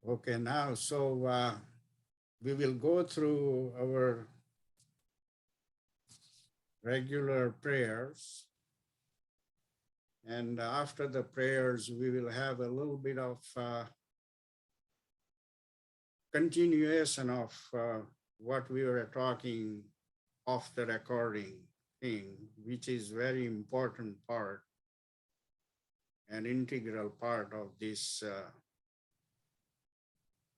Okay, now, so we will go through our regular prayers. And after the prayers, we will have a little bit of continuation of what we were talking off the recording thing, which is very important part, an integral part of this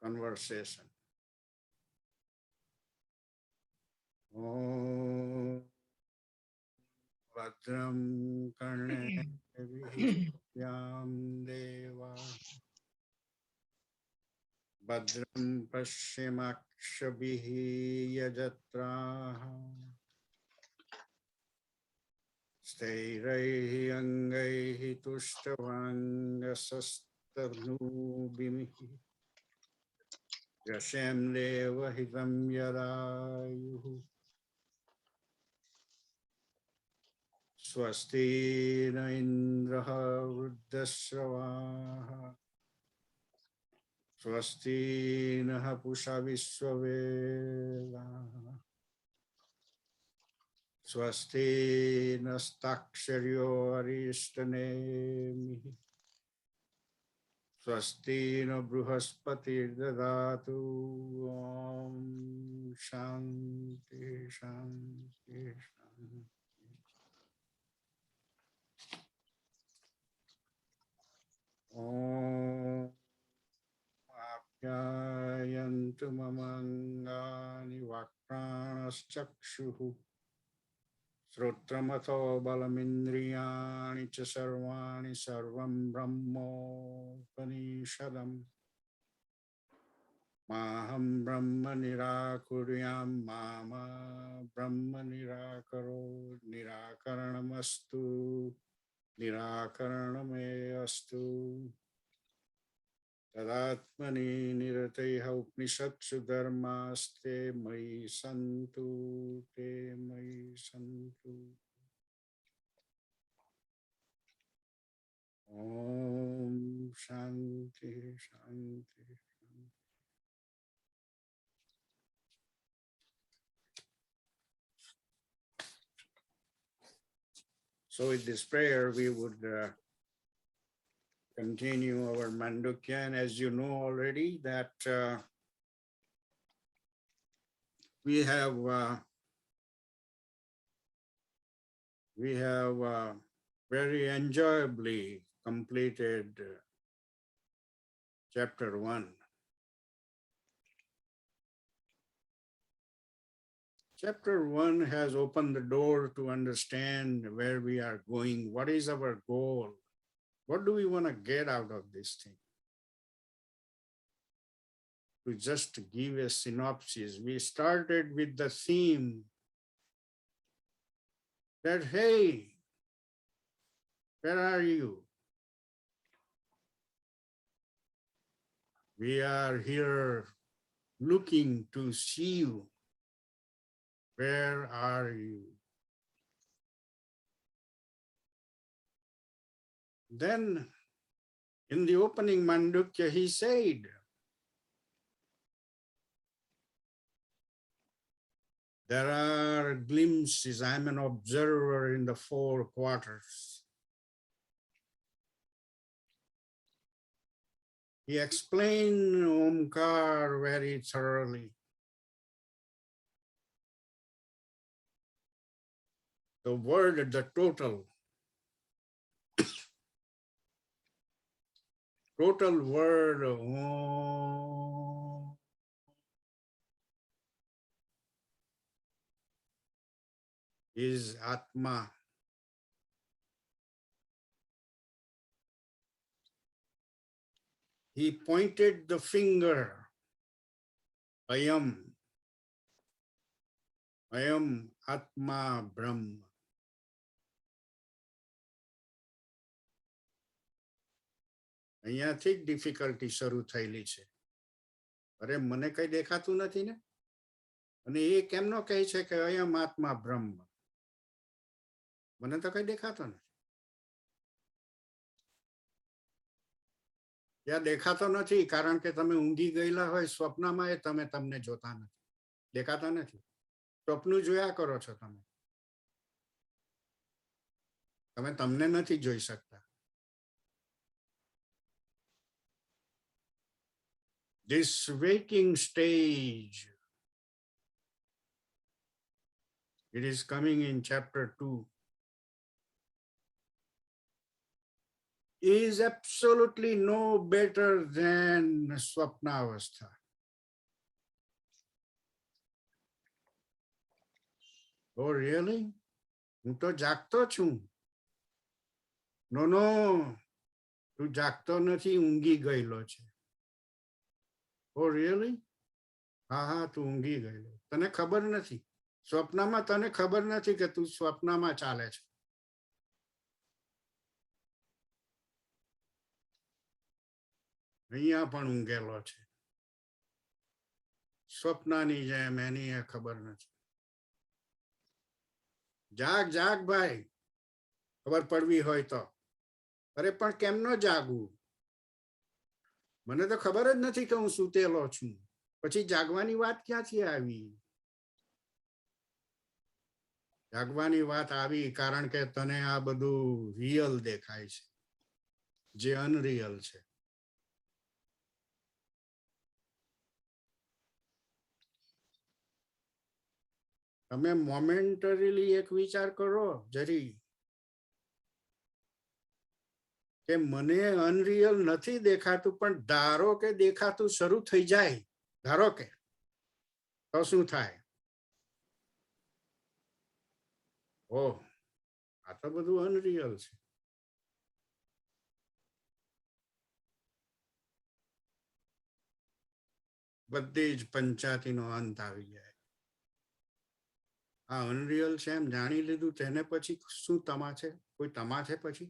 conversation. Om Bhadram Karne Yam Deva Bhadram Pashyamakshabhihi Yajatraha Stairaihi Angaihi Tushtavangasastarnubhimihi Yashem Deva Hitam Yadayuhu Swasti na Indraha Vruddhasravaha Swasti na Pusha Vishwavedaha Swasti nastaksharyo arishtanemihi Swasti na Bruhaspati dadatu Om Shanti Shanti Shanti Om Apyayantu mamangani vakranaschkshuhu Srotramatho balamindriyani cha sarvani sarvam brahmopanishadam Maham brahma nirakuryam mama brahma nirakaro nirakaranamastu nirakaraname astu Tadatmani nirateha upnishatsu dharmaste mai santu te mai santu. Om Shanti Shanti Shanti. So with this prayer, we would continue our Mandukya, and as you know already that we have very enjoyably completed chapter 1. Chapter 1 has opened the door to understand where we are going, what is our goal, what do we want to get out of this thing. To just give a synopsis, we started with the theme that, hey, where are you? We are here looking to see you. Where are you? Then in the opening Mandukya, he said, there are glimpses, I'm an observer in the 4 quarters. He explained Omkar very thoroughly. The word, the total word, Om, is Atma. He pointed the finger, Ayam Atma Brahma. અહીંયાથી જ difficulty શરૂ થયેલી છે. અરે મને કઈ દેખાતું નથી ને, અને એ કેમનો કહે છે કે અયમ આત્મા બ્રહ્મ, મને તો કઈ દેખાતો નથી. ત્યાં દેખાતો નથી કારણ કે તમે ઊંઘી ગયેલા હોય સ્વપ્નમાં, એ તમે તમને જોતા નથી, દેખાતા નથી. સ્વપ્ન જોયા કરો છો તમે, તમે તમને નથી જોઈ શકતા. This waking stage, it is coming in chapter 2, is absolutely no better than Swapnavastha. Oh, really? હું તો જાગતો છું. નો નો, તું જાગતો નથી, ઊંઘી ગયેલો છે. Oh, really? હા હા, તું ઊંઘી ગયેલો, તને ખબર નથી. સ્વપ્નમાં તને ખબર નથી કે તું સ્વપ્નમાં ચાલે છે. અહીંયા પણ ઊંઘેલો છે. સ્વપ્નની જેમ એની ખબર નથી. જાગ જાગ ભાઈ, ખબર પડવી હોય તો. અરે પણ કેમ ન જાગવું? મને તો ખબર જ નથી કે હું સૂતેલો છું. પછી જાગવાની વાત ક્યાંથી આવી? જાગવાની વાત આવી કારણ કે તને આ બધું રિયલ દેખાય છે, જે અનરિયલ છે. તમે મોમેન્ટરીલી એક વિચાર કરો જરી, કે મને અનરિયલ નથી દેખાતું, પણ ધારો કે દેખાતું શરૂ થઈ જાય, ધારો કે, તો શું થાય? ઓહ, આ તો બધું અનરિયલ છે. બધી જ પંચાયતીનો અંત આવી જાય. આ અનરિયલ છે એમ જાણી લીધું, તેને પછી શું તમા છે? કોઈ તમા છે પછી?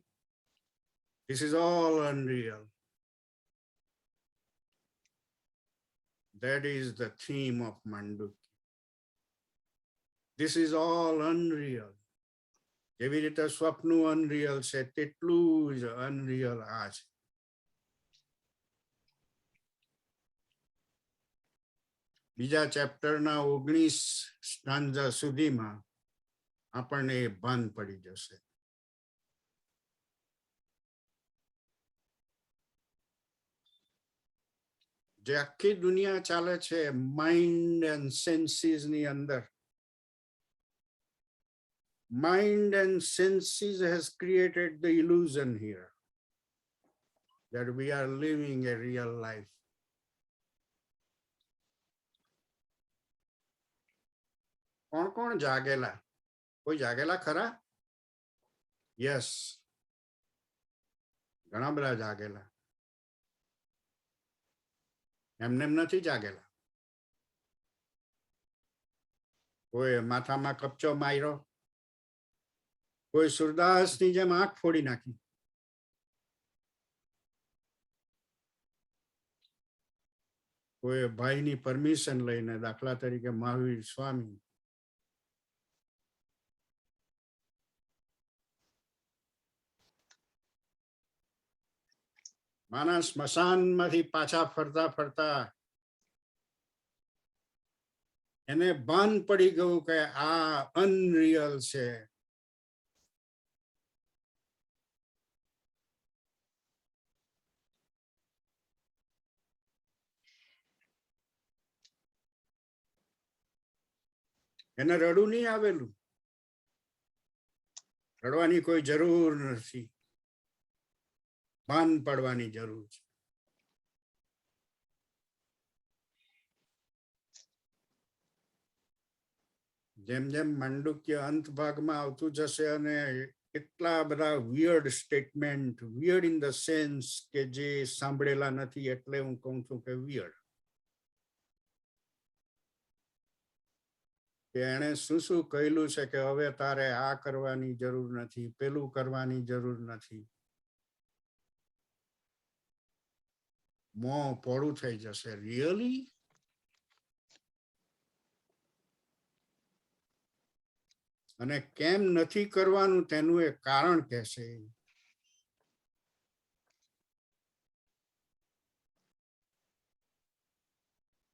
This is all unreal. That is the theme of Mandukya. This is all unreal. જેવી રીતે સ્વપ્નું અનરિયલ છે, તેટલું જ અનરિયલ આ છે. બીજા ચેપ્ટરના 19 સ્ટાન્ઝા સુધીમાં આપણને એ ભાન પડી જશે. જે આખી દુનિયા ચાલે છે માઇન્ડ એન્ડ સેન્સીસ ની અંદર, mind and senses has created the illusion here that we are living a real life. કોણ કોણ જાગેલા? કોઈ જાગેલા ખરા? યસ, ઘણા બધા જાગેલા. એમને નથી જાગેલા. કોઈ માથામાં કપચો માર્યો, કોઈ સુરદાસની જેમ આંખ ફોડી નાખી, કોઈ ભાઈની પરમિશન લઈને, દાખલા તરીકે મહાવીર સ્વામી, માણસ સ્મશાનમાંથી પાછા ફરતા ફરતા એને ભાન પડી ગયું કે આ અનરિયલ છે. એને રડવું નહીં આવેલું. રડવાની કોઈ જરૂર નથી, ભાન પડવાની જરૂર છે. જેમ જેમ માંડુક્ય અંત ભાગમાં આવતું જશે અને એટલા બધા weird statement, weird in the sense કે જે સાંભળેલા નથી, એટલે હું કહું છું કે વિયર્ડ, કે એણે શું શું કહેલું છે કે હવે તારે આ કરવાની જરૂર નથી, પેલું કરવાની જરૂર નથી. મોં પોળું થઈ જશે. રિયલી? અને કેમ નથી કરવાનું તેનું એક કારણ કહેશે.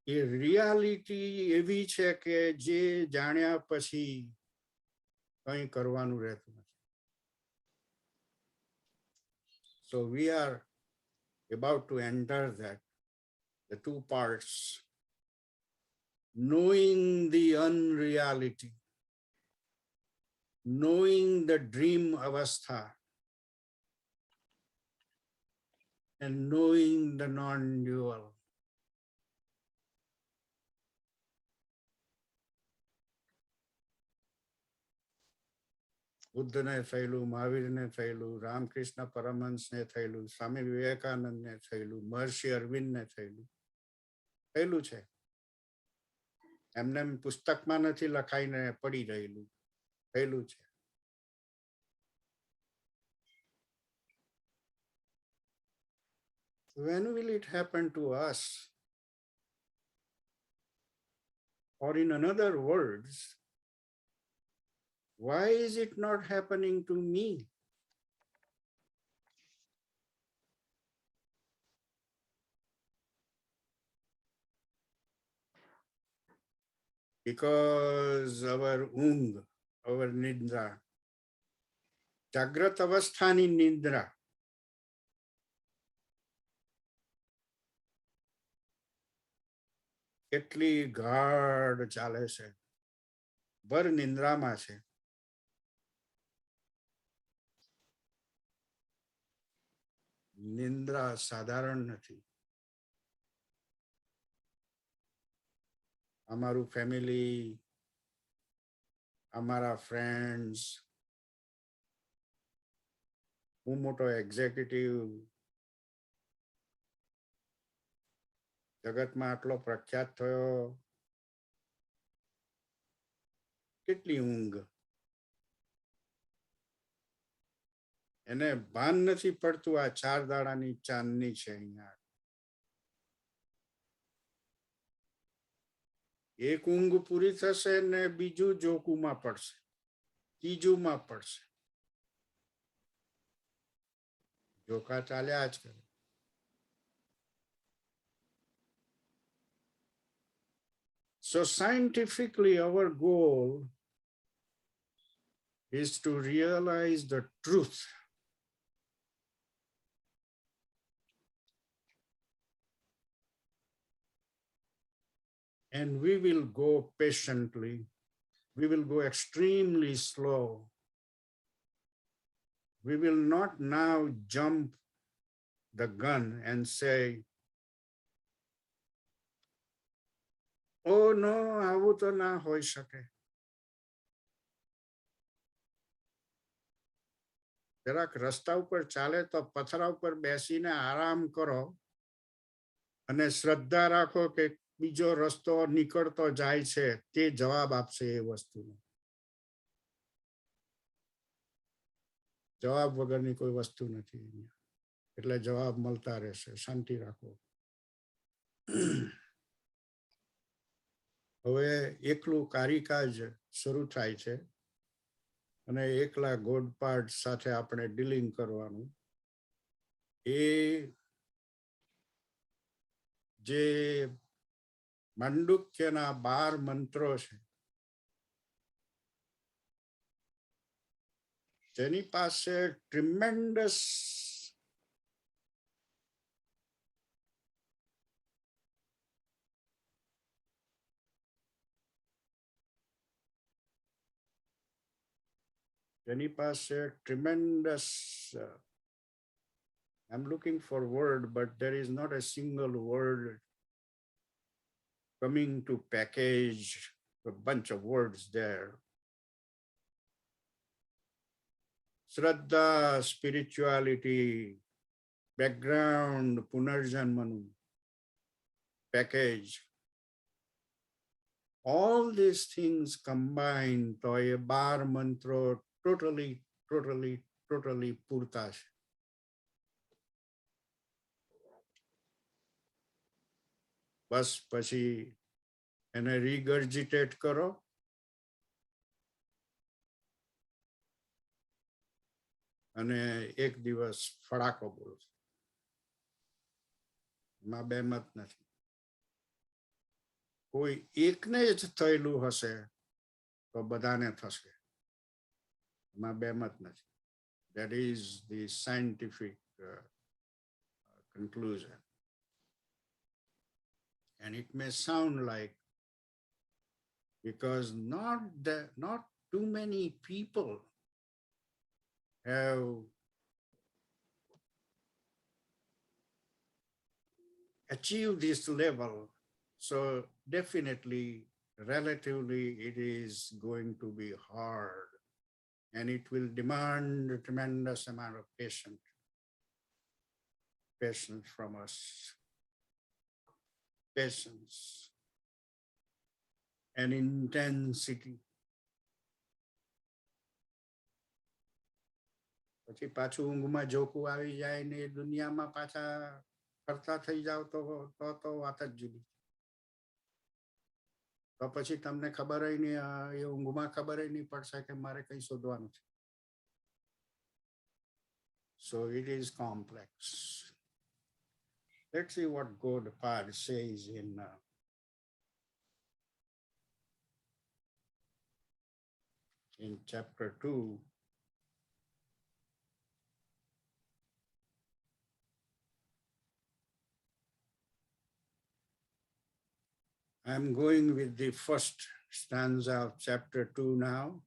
એ રિયાલિટી એવી છે કે જે જાણ્યા પછી કંઈ કરવાનું રહેતું નથી. So we are about to enter that, the two parts, knowing the unreality, knowing the dream avastha, and knowing the non-dual. બુદ્ધને થયેલું, મહાવીરને થયેલું, રામકૃષ્ણ પરમહંસને થયેલું, સ્વામી વિવેકાનંદને થયેલું, મહર્ષિ અરવિંદને થયેલું છે. એમને પુસ્તકમાં નથી લખાઈને પડી રહેલું, થયેલું છે. When will it happen to us? Or in another words, why is it not happening to me? Because our ung, our nidra, જાગ્રત અવસ્થાની નિદ્રા કેટલી ગાઢ ચાલે છે, ભર નિંદ્રામાં છે. નિંદ્રા સાધારણ નથી. અમારું ફેમિલી, અમારા ફ્રેન્ડ્સ, હું મોટો એક્ઝિક્યુટિવ, જગતમાં આટલો પ્રખ્યાત થયો, કેટલી ઊંઘ. એને ભાન નથી પડતું આ 4 દાડાની ચાંદની છે અહીંયા. એક ઊંઘ પૂરી થશે ને બીજું જોકુમાં પડશે, ત્રીજુંમાં પડશે. જોકા ચાલ્યા જ કરે. So scientifically, our goal is to realize the truth. And we will go patiently. We will go extremely slow. We will not now jump the gun and say, oh no, આવું તો ના હોઈ શકે. જરાક રસ્તા ઉપર ચાલે તો પથરા ઉપર બેસીને આરામ કરો અને શ્રદ્ધા રાખો કે બીજો રસ્તો નીકળતો જાય છે, તે જવાબ આપશે એ વસ્તુનો. જવાબ વગરની કોઈ વસ્તુ નથી અહીંયા, એટલે જવાબ મળતા રહેશે. શાંતિ રાખો. હવે એકલું કારીકાજ શરૂ થાય છે અને એકલા ગોડપાટ સાથે આપણે ડીલિંગ કરવાનું. એ જે માંડુક્યના 12 મંત્રો છે, જેની પાસે tremendous I'm looking for word, but there is not a single word coming to package a bunch of words there. Shraddha, spirituality, background, punarjanmanu, package. All these things combined to a 12 mantro totally purta છે. બસ પછી એને રીગર્જિટેટ કરો અને એક દિવસ ફડાકો બોલો. એમાં બે મત નથી. કોઈ એકને જ થયેલું હશે તો બધાને થશે, એમાં બેમત નથી. That is the scientific conclusion. And it may sound like, because not too many people have achieved this level, so definitely, relatively, it is going to be hard, and it will demand a tremendous amount of patience from us. Patience and intensity. પછી પાછું ઊંઘમાં જોકું આવી જાય ને દુનિયામાં પાછા ફરતા થઈ જાવ તો વાત જ જુદી. તો પછી તમને ખબર નહીં, એ ઊંઘમાં ખબર નહીં પડશે કે મારે કઈ શોધવાનું છે. So it is complex. Let's see what Gaudapada says in chapter 2. I'm going with the first stanza of chapter 2 now,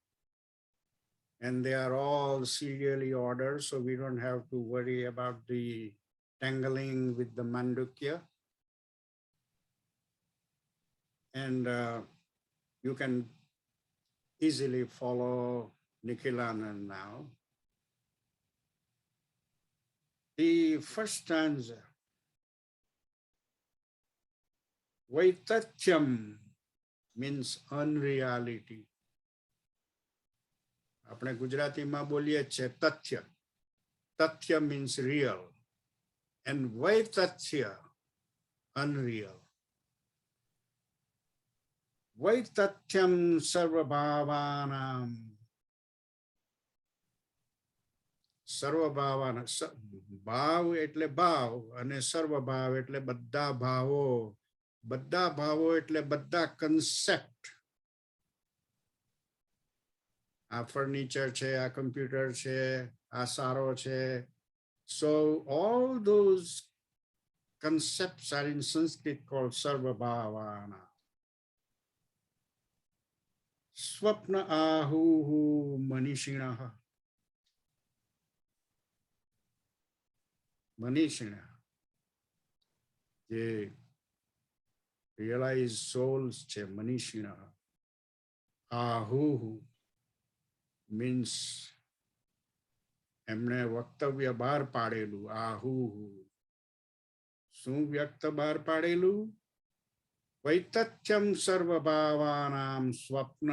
and they are all serially ordered, so we don't have to worry about the tangling with the Mandukya. And you can easily follow Nikhilanand now. The first stanza, Vaitatyam, means unreality. આપણે ગુજરાતીમાં બોલીએ છીએ તથ્ય. તથ્ય means real, and Vaitatya, unreal. Vaitatyam sarvabhavanam. સર્વભાવાના ભાવ એટલે ભાવ, અને સર્વભાવ એટલે બધા ભાવો. બધા ભાવો એટલે બધા કન્સેપ્ટ. આ ફર્નિચર છે, આ કમ્પ્યુટર છે, આ સારો છે. So all those concepts are in Sanskrit called sarvabhavana. Swapna ahuhu manishinaha. Manishina, જે realized souls છે, manishina. Ahuhu means એમણે વક્તવ્ય બહાર પાડેલું. આહુહુ, શું વ્યક્ત બહાર પાડેલું? વૈતથ્યમ સર્વભાવાનામ સ્વપ્ન.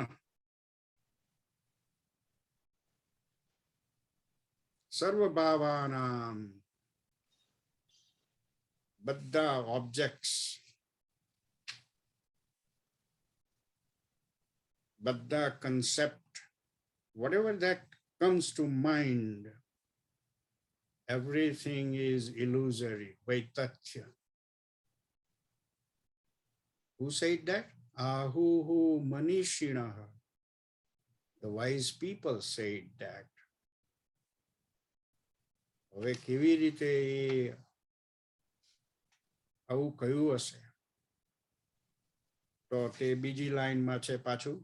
સર્વભાવાનામ, બધા objects, બધા concept, whatever that comes to mind, everything is illusory. Vaitatya. Who said that? Ahuhu manishinaha. The wise people said that. હવે કેવી રીતે આવું કયું હશે? તો તે બીજી લાઈનમાં છે પાછું.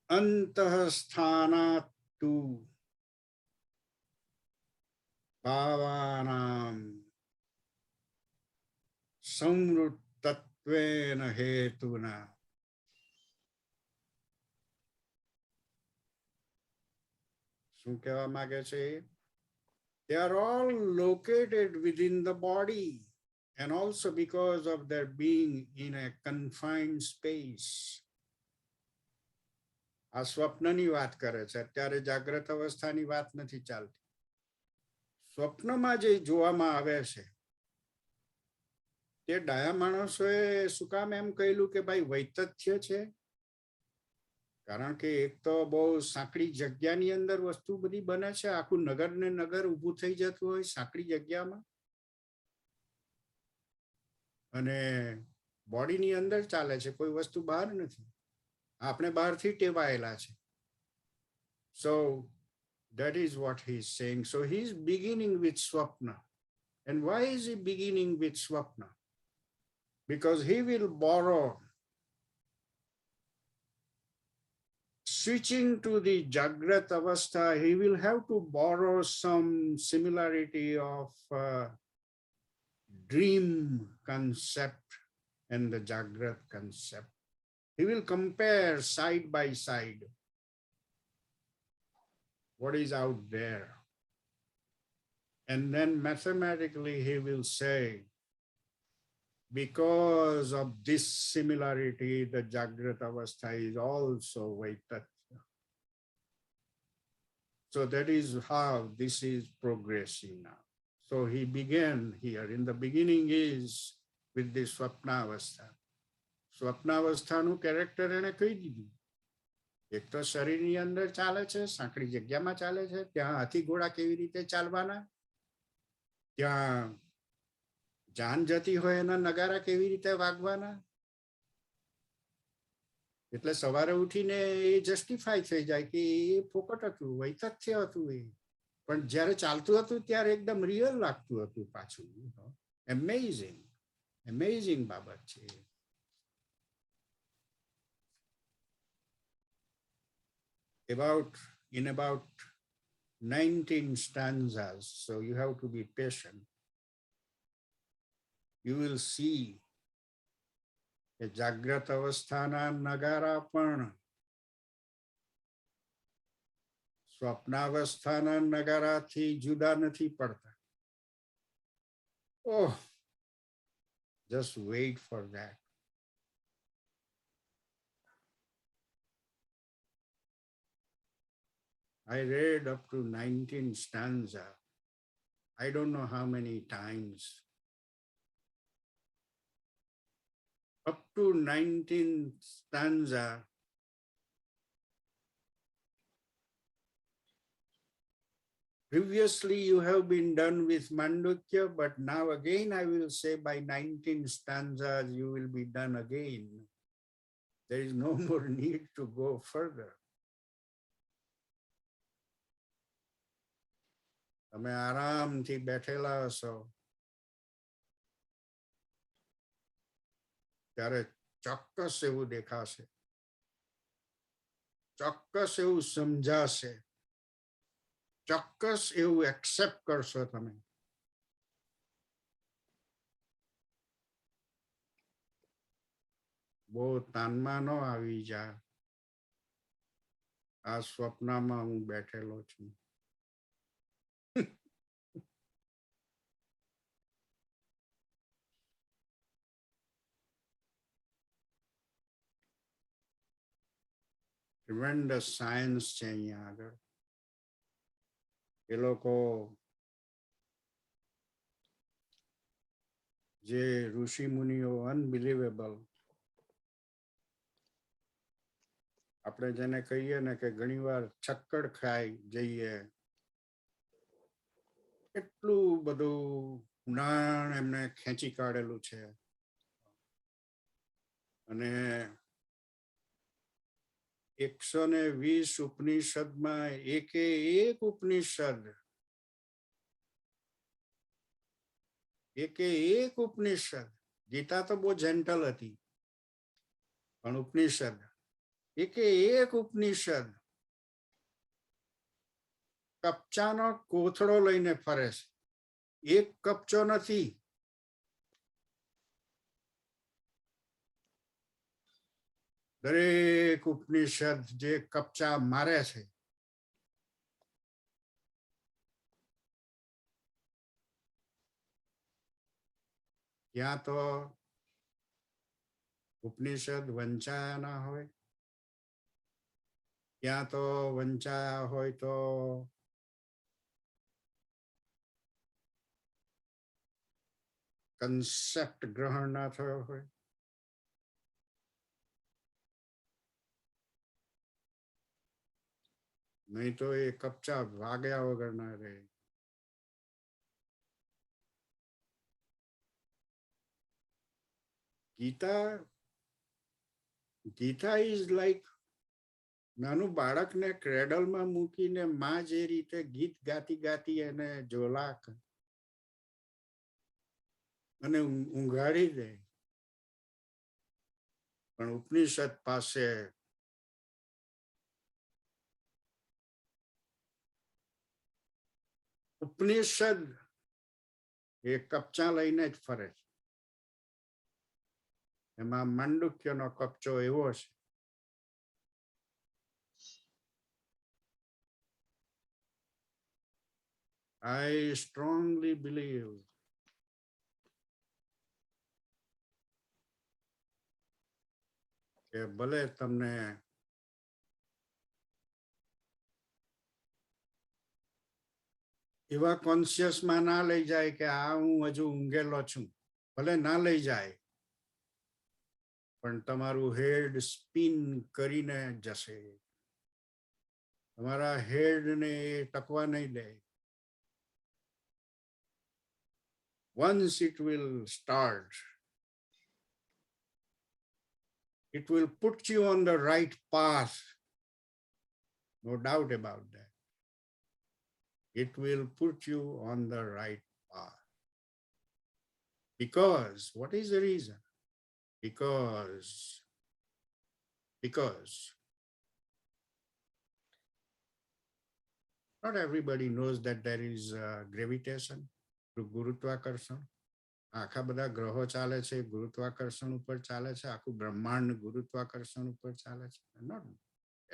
અંતઃસ્થાનાતુ ભાવાનામ સંવૃત્તત્વેન હેતુના. શું કહેવા માંગે છે? They are all located within the body, and also because of their being in a confined space. આ સ્વપ્નની વાત કરે છે, અત્યારે જાગ્રત અવસ્થાની વાત નથી ચાલતી. સ્વપ્નમાં જે જોવામાં આવે છે તે ડાયા માણસોએ શું કામ એમ કહેલું કે ભાઈ વૈતથ્ય છે? કારણ કે એક તો બહુ સાંકડી જગ્યાની અંદર વસ્તુ બધી બને છે. આખું નગર ને નગર ઊભું થઈ જતું હોય સાંકડી જગ્યામાં. અને બોડીની અંદર ચાલે છે, કોઈ વસ્તુ બહાર નથી. આપણે બહારથી ટેવાયેલા છે. So that is what he is saying. So he is beginning with swapna. And why is he beginning with swapna? Because he will borrow, switching to the Jagrat Avastha, he will have to borrow some similarity of dream concept and the Jagrat concept. He will compare side by side what is out there. And then mathematically he will say, because of this similarity, the Jagrat Avastha is also Vaitatya. So that is how this is progressing now. So he began here. In the beginning is with the Swapnavastha. Swapnavasthaનું character એને કહી દીધું. એક તો શરીરની અંદર ચાલે છે, સાંકડી જગ્યામાં ચાલે છે, ત્યાં હાથી ઘોડા કેવી રીતે ચાલવાના, ત્યાં જાન જતી હોય એના નગારા કેવી રીતે વાગવાના. એટલે સવારે ઉઠીને એ જસ્ટિફાઈ થઈ જાય કે એ ફોકટ હતું, વૈતથ્ય હતું એ. પણ જ્યારે ચાલતું હતું ત્યારે એકદમ રિયલ લાગતું હતું પાછું. એમેઝિંગ, એમેઝિંગ બાબત છે. In about 19 stanzas, so you have to be patient. You will see કે જાગ્રત અવસ્થાના નગારા પણ સ્વપ્નાવસ્થાના નગારાથી જુદા નથી પડતા. Oh, just wait for that. I read up to 19 stanza. I don't know how many times. Up to 19th stanza. Previously you have been done with Mandukya, but now again I will say by 19 stanzas you will be done again. There is no more need to go further. તમે આરામથી બેઠેલા હશો ત્યારે ચોક્કસ એવું દેખાશે, ચોક્કસ એવું સમજાશે, ચોક્કસ એવું એક્સેપ્ટ કરશો તમે. બહુ તાનમાં ન આવી જા, આ સ્વપ્નમાં હું બેઠેલો છું. Tremendous science છે અહીંયા આગળ. એ લોકો જે ઋષિ મુનિઓ અનબિલીવેબલ, આપણે જેને કહીએ ને કે ઘણીવાર છક્કડ ખાઈ જઈએ, એટલું બધું ઊંડાણ એમને ખેંચી કાઢેલું છે. અને 120 ઉપનિષદમાં એકે એક ઉપનિષદ, એકે એક ઉપનિષદ, ગીતા તો બહુ જેન્ટલ હતી, પણ ઉપનિષદ એકે એક ઉપનિષદ કપચાનો કોથળો લઈને ફરે છે. એક કપચો નથી. દરેક ઉપનિષદ જે કપચા મારે છે ત્યાં તો ઉપનિષદ વંચાયા ના હોય, ત્યાં તો વંચાયા હોય તો કન્સેપ્ટ ગ્રહણ ના થયો હોય. નહીં તો એ કપચા વાગ્યા વગર ના રહે. ગીતા ઇઝ લાઈક નાનું બાળકને ક્રેડલમાં મૂકીને માં જે રીતે ગીત ગાતી ગાતી એને જોલાક અને ઊંઘાડી દે, પણ ઉપનિષદ પાસે ઉપનિષદ એ કપચા લઈને જ ફરે છે. એમાં માંડુક્યનો કપચો એવો છે, I strongly believe કે ભલે તમને એવા કોન્શિયસમાં ના લઈ જાય કે આ હું હજુ ઊંઘેલો છું, ભલે ના લઈ જાય, પણ તમારું હેડ સ્પિન કરીને જશે. તમારા હેડને ટકવા નહીં દે. Once it will start, it will put you on the right path. No doubt about that. It will put you on the right path. Because, what is the reason? Because not everybody knows that there is gravitation through ગુરુત્વાકર્ષણ. આખા બધા ગ્રહો ચાલે છે ગુરુત્વાકર્ષણ ઉપર ચાલે છે, આખું બ્રહ્માંડ ગુરુત્વાકર્ષણ ઉપર ચાલે છે. Not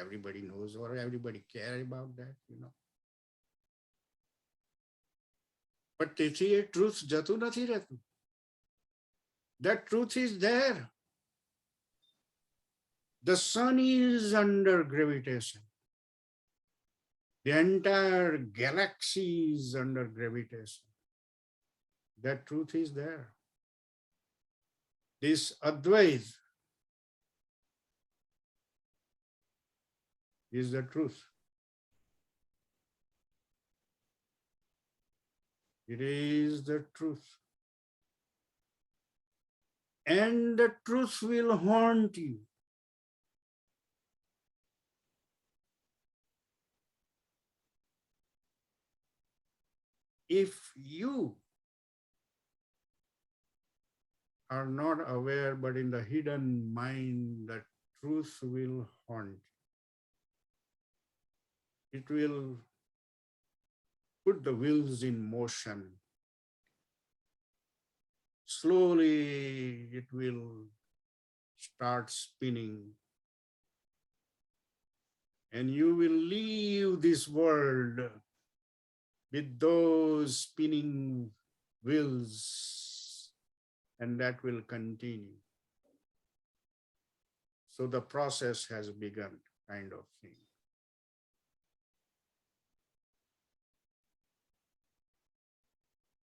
everybody knows or everybody care about that, you know. But તેથી એ ટ્રુથ જતું નથી રહેતું. That truth is there. The sun is under gravitation. The entire galaxy is under gravitation. That truth is there. This Advaita is the truth. It is the truth. And the truth will haunt you. If you are not aware, but in the hidden mind, the truth will haunt you. It will put the wheels in motion. Slowly it will start spinning. And you will leave this world with those spinning wheels, and that will continue. So the process has begun, kind of thing.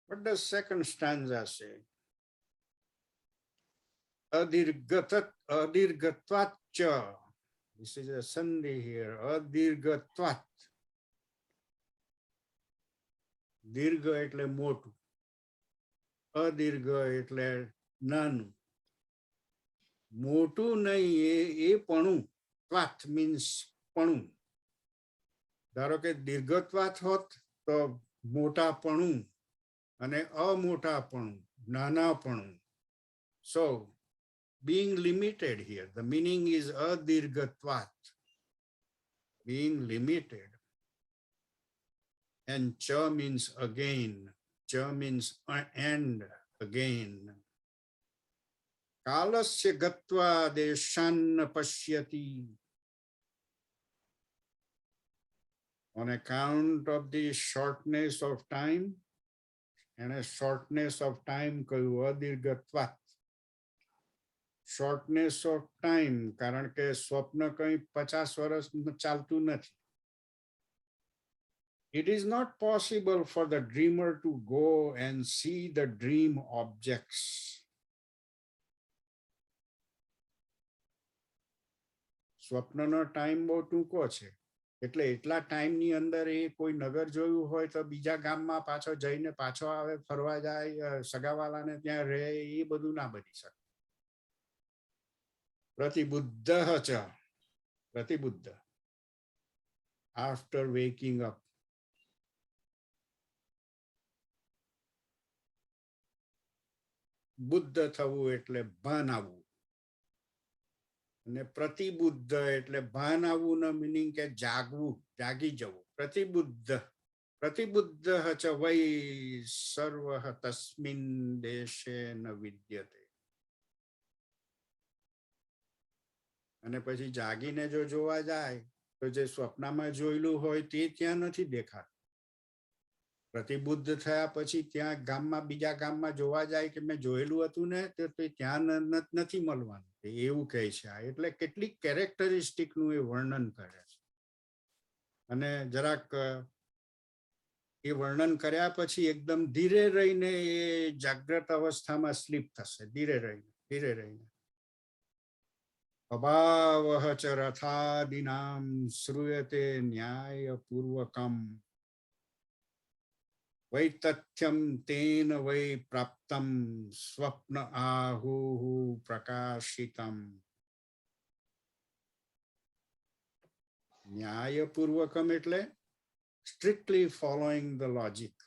What does second stanza say? Adirgatvatcha. This is a Sandhi here. Adirgatvat. દીર્ઘ એટલે મોટું, અદીર્ઘ એટલે નાનું. મોટું નહીં, એ પણું. ત્વાત means પણું. ધારો કે દીર્ઘત્વાત હોત તો મોટાપણું અને અમોટાપણું, નાનાપણું. So being limited here, the meaning is adirgatvat, being limited. And cha means again. Cha means and again. Kalasya gatva deshan pashyati. On account of the shortness of time, and a shortness of time kayu adirgatvat. Shortness of time, કારણ કે સ્વપ્ન કંઈ 50 વર્ષ ચાલતું નથી. It is not possible for the dreamer to go and see the dream objects. સ્વપ્નનો time બહુ ટૂંકો છે, એટલે એટલા ટાઈમની અંદર એ કોઈ નગર જોયું હોય તો બીજા ગામમાં પાછો જઈને પાછો આવે, ફરવા જાય, સગાવાલાને ત્યાં રહે, એ બધું ના બની શકે. Pratibuddha cha. Pratibuddha. After waking up. Buddha થવું એટલે ભાન આવવું અને પ્રતિબુદ્ધ એટલે ભાન આવવું ન મીનિંગ કે જાગવું, જાગી જવું. પ્રતિબુદ્ધ ચ વૈ સર્વ તસ્મિન દેશે ન વિદ્યતે. અને પછી જાગીને જો જોવા જાય તો જે સ્વપ્નમાં જોયેલું હોય તે ત્યાં નથી દેખાતું. પ્રતિબુદ્ધ થયા પછી ત્યાં ગામમાં, બીજા ગામમાં જોવા જાય કે મેં જોયેલું હતું ને તો ત્યાં નથી મળવાનું, એવું કહે છે. એટલે કેટલીક કેરેક્ટરિસ્ટિકનું એ વર્ણન કરે છે. અને જરાક એ વર્ણન કર્યા પછી એકદમ ધીરે રહીને એ જાગ્રત અવસ્થામાં સ્લીપ થશે. ધીરે રહીને અભાવઃ ચ રથાદિનામ શ્રૂયતે ન્યાય પૂર્વકમ વૈતથ્યમ તેન વૈ પ્રાપ્તમ સ્વપ્ન આહુઃ પ્રકાશિતમ. ન્યાયપૂર્વકમ એટલે strictly following the logic.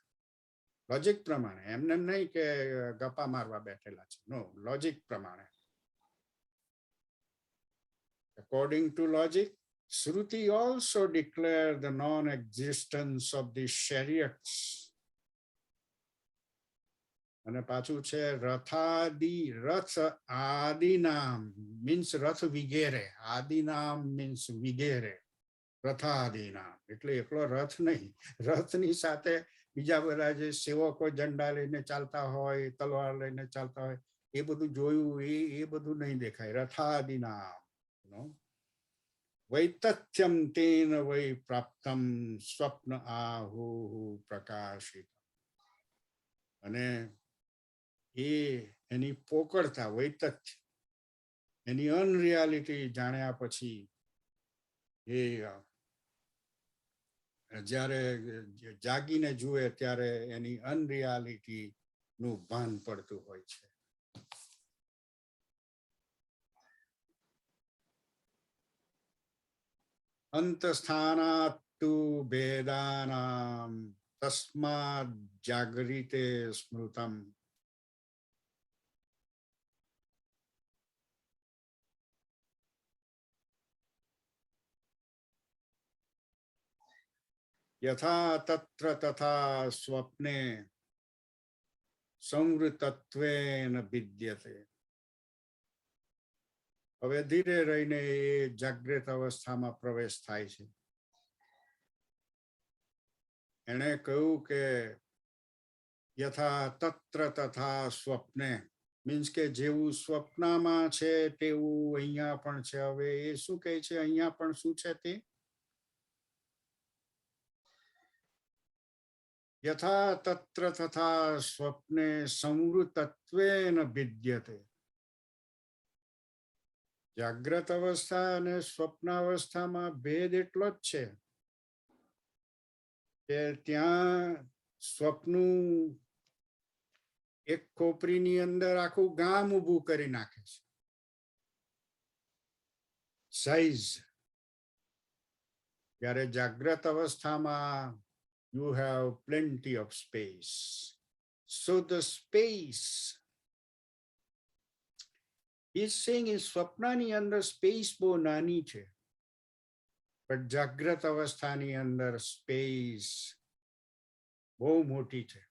Logic પ્રમાણે, એમને એમ નહીં કે ગપ્પા મારવા બેઠેલા છે. નો, લોજિક પ્રમાણે. According to logic, Shruti also declared the non-existence of the chariots. અને પાછું છે રથાદિ, રથ આદિનામ means રથ વિગેરે, આદિનામ means વિગેરે, રથાદિનામ એટલે એકલો રથ નહીં, રથની સાથે બીજા બધા જે સેવકો ઝંડા લઈને ચાલતા હોય, તલવાર લઈને ચાલતા હોય, એ બધું જોયું, એ બધું નહીં દેખાય. રથાદિનામ. વૈતથ્યમ તેન વૈ પ્રાપ્તમ સ્વપ્ન આહુઃ પ્રકાશિત. અને એની પોકળતા, વૈતથ્ય, એની અનરિયાલિટી જાણ્યા પછી એ જ્યારે જાગીને જુએ ત્યારે એની અનરિયાલિટી નું ભાન પડતું હોય છે. અંતસ્થાનાત્તુ ભેદાનામ તસ્માદ જાગૃતે સ્મૃતમ. યથા તત્ર તથા સ્વપ્ને સંવૃતત્વેન વિદ્યતે. હવે ધીરે રહીને એ જાગૃત અવસ્થામાં પ્રવેશ થાય છે. એણે કહ્યું કે યથા તત્ર તથા સ્વપ્ને મીન્સ કે જેવું સ્વપ્નમાં છે તેવું અહીંયા પણ છે. હવે એ શું કહે છે? અહીંયા પણ શું છે તે? યથા તત્ર તથા સ્વપ્ને સંવૃતત્વેન વિદ્યતે. જાગ્રત અવસ્થા અને સ્વપ્નાવસ્થામાં ભેદ એટલો જ છે કે ત્યાં સ્વપ્નું એક ખોપરીની અંદર આખું ગામ ઊભું કરી નાખે છે. સાઈઝ. ત્યારે જાગ્રત અવસ્થામાં you have plenty of space. So the space, he's saying is સ્વપ્નની અંદર સ્પેસ બહુ નાની છે, પણ જાગ્રત અવસ્થાની અંદર સ્પેસ બહુ મોટી છે.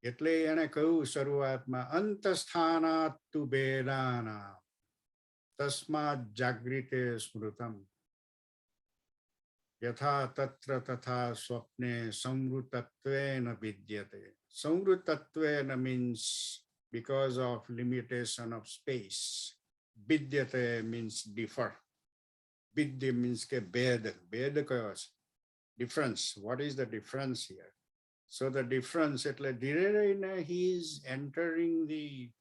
એટલે એને કહ્યું શરૂઆતમાં અંતસ્થાનાત્તુ ભેદાનામ તસ્માદ જાગૃતે સ્મૃતમ. યથા તત્ર તથા સ્વપ્ને સંવૃતત્વેન વિદ્યતે. સંવૃતત્વેન means because of limitation of space. વિદ્યતે means differ. વિદ્ય means કે ભેદ. ભેદ કયો છે? Difference. What is the difference here? So the difference એટલે ધીરે રહીને he is entering the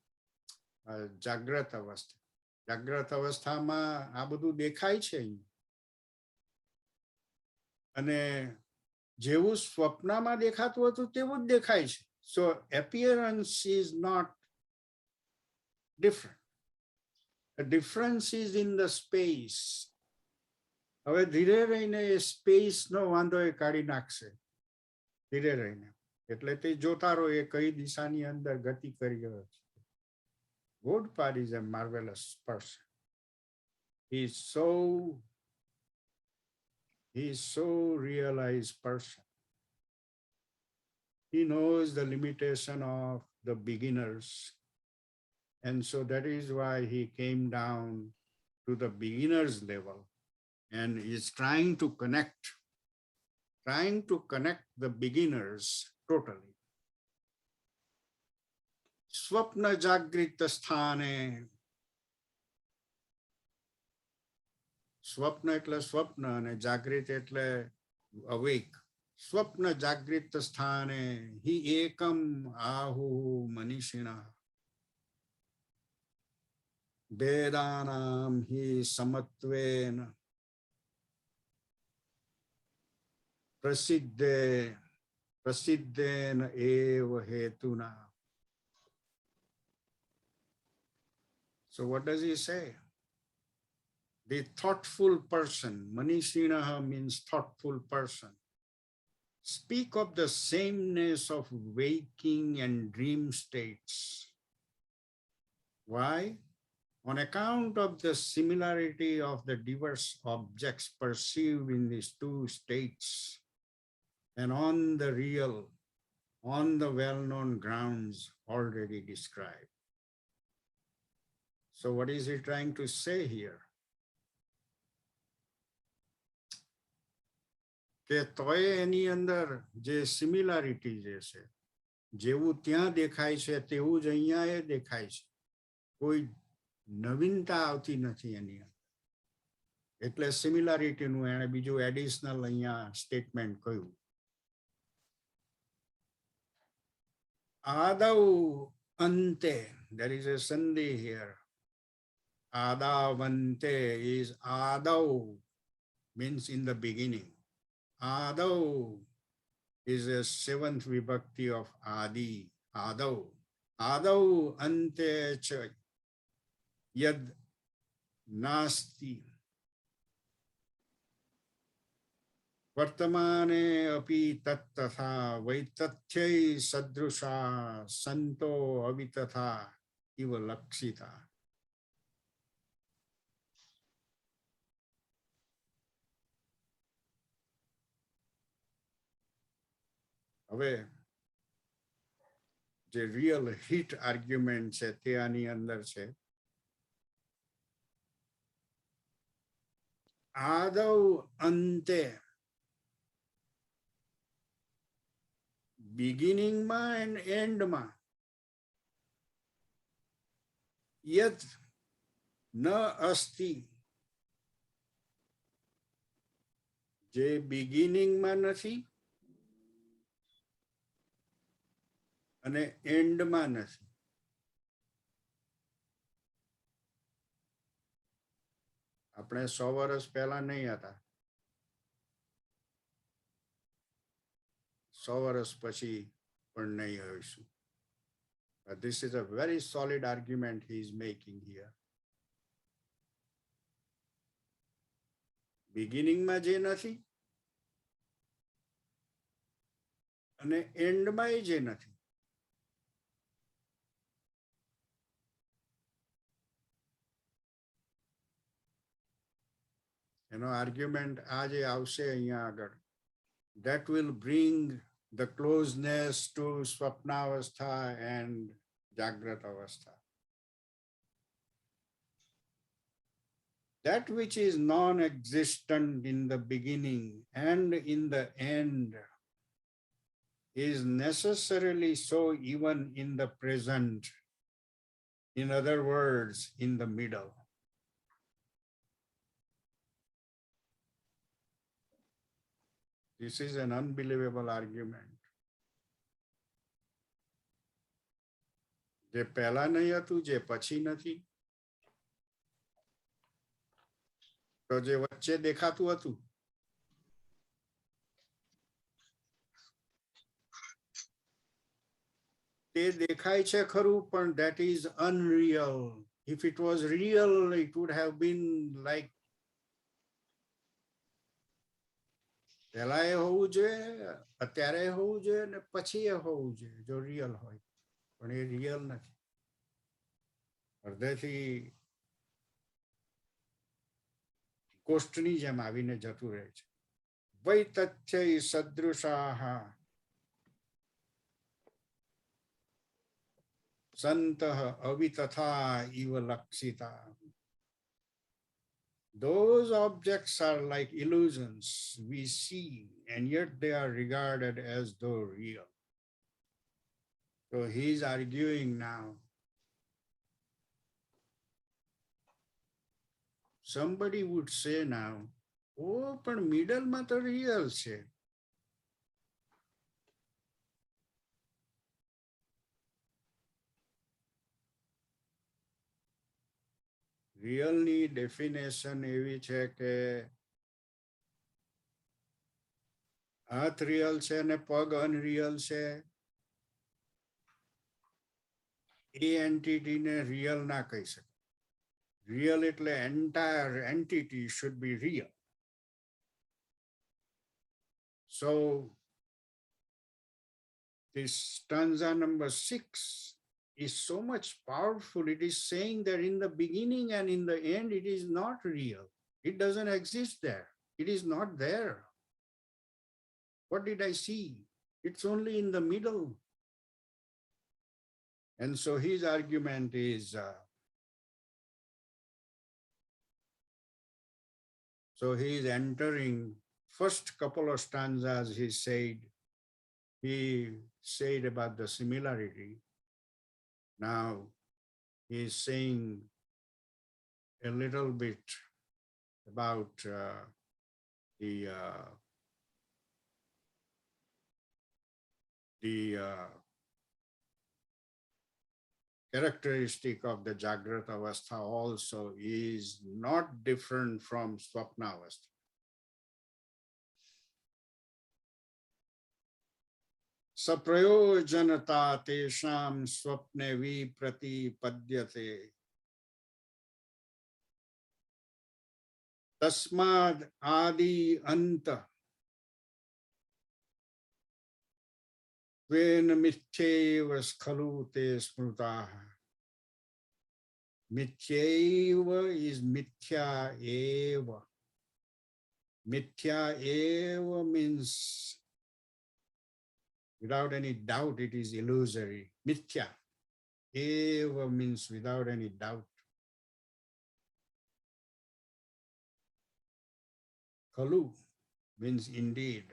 જાગ્રત અવસ્થા. જાગ્રત અવસ્થામાં આ બધું દેખાય છે અને જેવું સ્વપ્નમાં દેખાતું હતું તેવું જ દેખાય છે. So appearance is not different. The difference is in the space. હવે ધીરે રહીને એ સ્પેસ નો વાંધો એ કાઢી નાખશે ધીરે રહીને. એટલે તે જોતા રહો એ કઈ દિશાની અંદર ગતિ કરી રહ્યો છે. Godpad is a marvelous person. He is so realized person. He knows the limitation of the beginners. And so that is why he came down to the beginner's level and is trying to connect the beginners totally. Swapna Jagrita Sthane. Swapna એટલે સ્વપ્ન અને જાગૃત એટલે awake. Swapna Jagrita Sthane hi ekam ahu manishina. Vedanam hi samatvena prasiddhena eva hetuna. So what does he say? The thoughtful person, Manishinaha means thoughtful person, speak of the sameness of waking and dream states. Why? On account of the similarity of the diverse objects perceived in these two states and on the well-known grounds already described. So what is he trying to say here? કે તોય એની અંદર જે similarity જે છે જેવું ત્યાં દેખાય છે તેવું જ અહીંયા એ દેખાય છે. કોઈ નવીનતા આવતી નથી એની અંદર. એટલે સિમિલારિટીનું એણે બીજું એડિશનલ અહીંયા સ્ટેટમેન્ટ કહ્યું. આદૌ અંતે, there is a sandhi here. Adavante is adau means in the beginning. Adau is a seventh vibhakti of adi. Adau. Adau ante cha yad nasti. Vartamane api tat tatha vaitathyai sadrusha santo avitatha iva lakshita. હવે જે real hit argument છે તે આની અંદર છે. આદૌ અંતે, બિગિનિંગમાં and એન્ડમાં, યત ન અસ્તિ, જે બિગિનિંગમાં નથી અને એન્ડમાં નથી. આપણે 100 વર્ષ પહેલા નહીં હતા, 100 વર્ષ પછી પણ નહીં હોઈશું. This is a very solid argument he is making here. બિગિનિંગમાં જે નથી અને એન્ડમાં જે નથી. એનો આર્ગ્યુમેન્ટ આજે આવશે અહીંયા આગળ. That will bring the closeness to swapnavastha and jagrata avastha. That which is non-existent in the beginning and in the end is necessarily so even in the present. In other words, in the middle. This is an unbelievable argument. જે પહેલા નહીં હતું, જે પછી નથી, તો જે વચ્ચે દેખાતું હતું તે દેખાય છે ખરું, પણ that is unreal. if it was real, it would have been like પહેલા એ હોવું જોઈએ, અત્યારે હોવું જોઈએ ને પછી એ હોવું જોઈએ જો રિયલ હોય, પણ એ રિયલ નથી. અડધેથી કોષ્ટની જેમ આવીને જતું રહે છે. વૈ તથ્ય સદૃશાહ સંતઃ અવિતથા eve લક્ષિતા. Those objects are like illusions we see, and yet they are regarded as though real. So he is arguing now. Somebody would say now, oh, but middle માં તો real છે. રિયલની ડેફિનેશન એવી છે કે હાથ રિયલ છે ને પગ અનરિયલ છે. એ એન્ટિટીને રિયલ ના કહી શકે. રિયલ એટલે entire entity should be real. So this stanza number 6 is so much powerful. It is saying that in the beginning and in the end, it is not real. It doesn't exist there. It is not there. What did I see? It's only in the middle. And so his argument is, so he is entering first couple of stanzas. He said about the similarity. Now he is saying a little bit about the characteristic of the Jagrata Avastha also is not different from Swapna Avastha. Saprayojanata tesham swapne vipratipadyate. Tasmad adi anta Tven mithyeva skhalu te smrutaha. Mithyeva is mithya eva. Mithya eva means without any doubt it is illusory. Mithya eva means without any doubt. Khalu means indeed.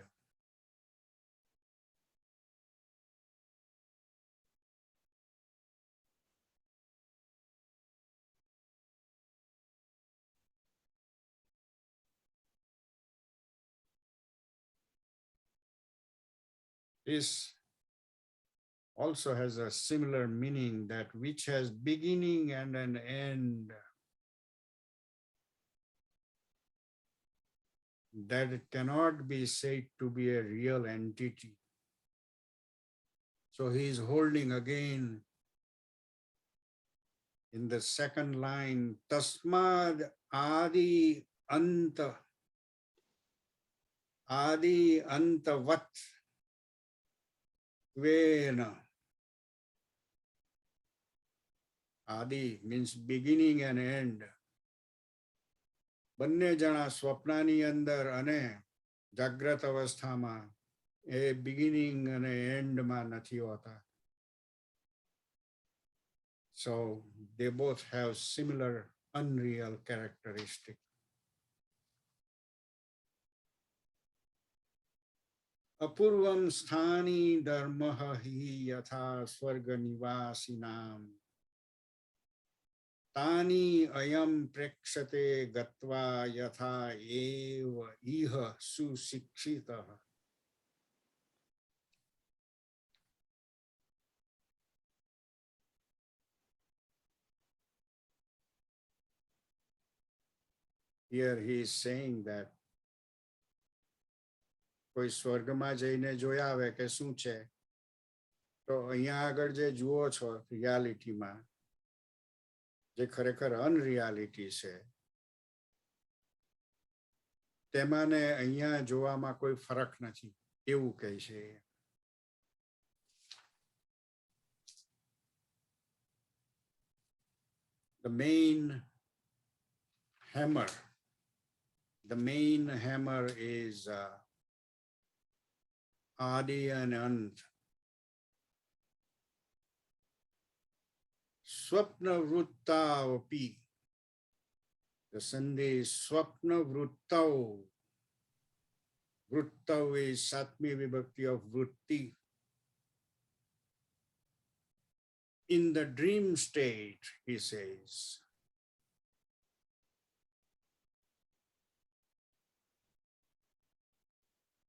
This also has a similar meaning, that which has beginning and an end, that it cannot be said to be a real entity. So he is holding again in the second line, Tasmad adi anta. Adi anta vat. Vena. Adi means beginning and end. બંને જણા સ્વપ્નાની અંદર અને જાગ્રત અવસ્થામાં એ beginning અને એન્ડમાં નથી હોતા. So they both have similar unreal characteristics. Apurvam sthani dharmah hi yatha swarga nivasinam. Tani ayam prekshate gatva yatha eva iha susikshitah. Here he is saying that કોઈ સ્વર્ગમાં જઈને જોયા આવે કે શું છે, તો અહીંયા આગળ જે જુઓ છો રિયાલિટીમાં જે ખરેખર અનરિયાલિટી છે તેમાંને અહીંયા જોવામાં કોઈ ફરક નથી એવું કહે છે. The main hammer is Adi and Ant. Swapna Vruttavapi. The Sunday is Swapna Vruttau. Vruttau is Satmi Vibhakti of Vrutti. In the dream state, he says,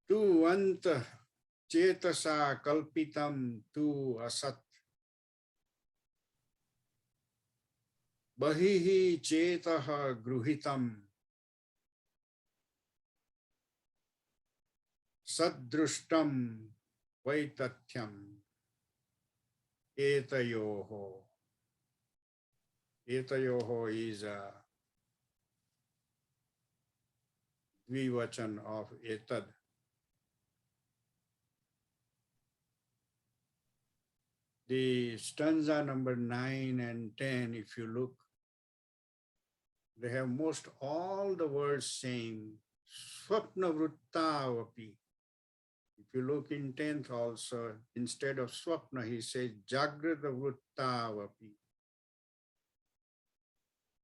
tu anta chetasa kalpitam tu asat bahihi chetaha gruhitam sadrushtam vaitatyam etayoho. Etayoho is a dvivachan of etad. The stanza number 9 and 10, if you look, they have most all the words saying Swapna Vruttavapi. If you look in 10th also, instead of Swapna, he says Jagrata Vruttavapi.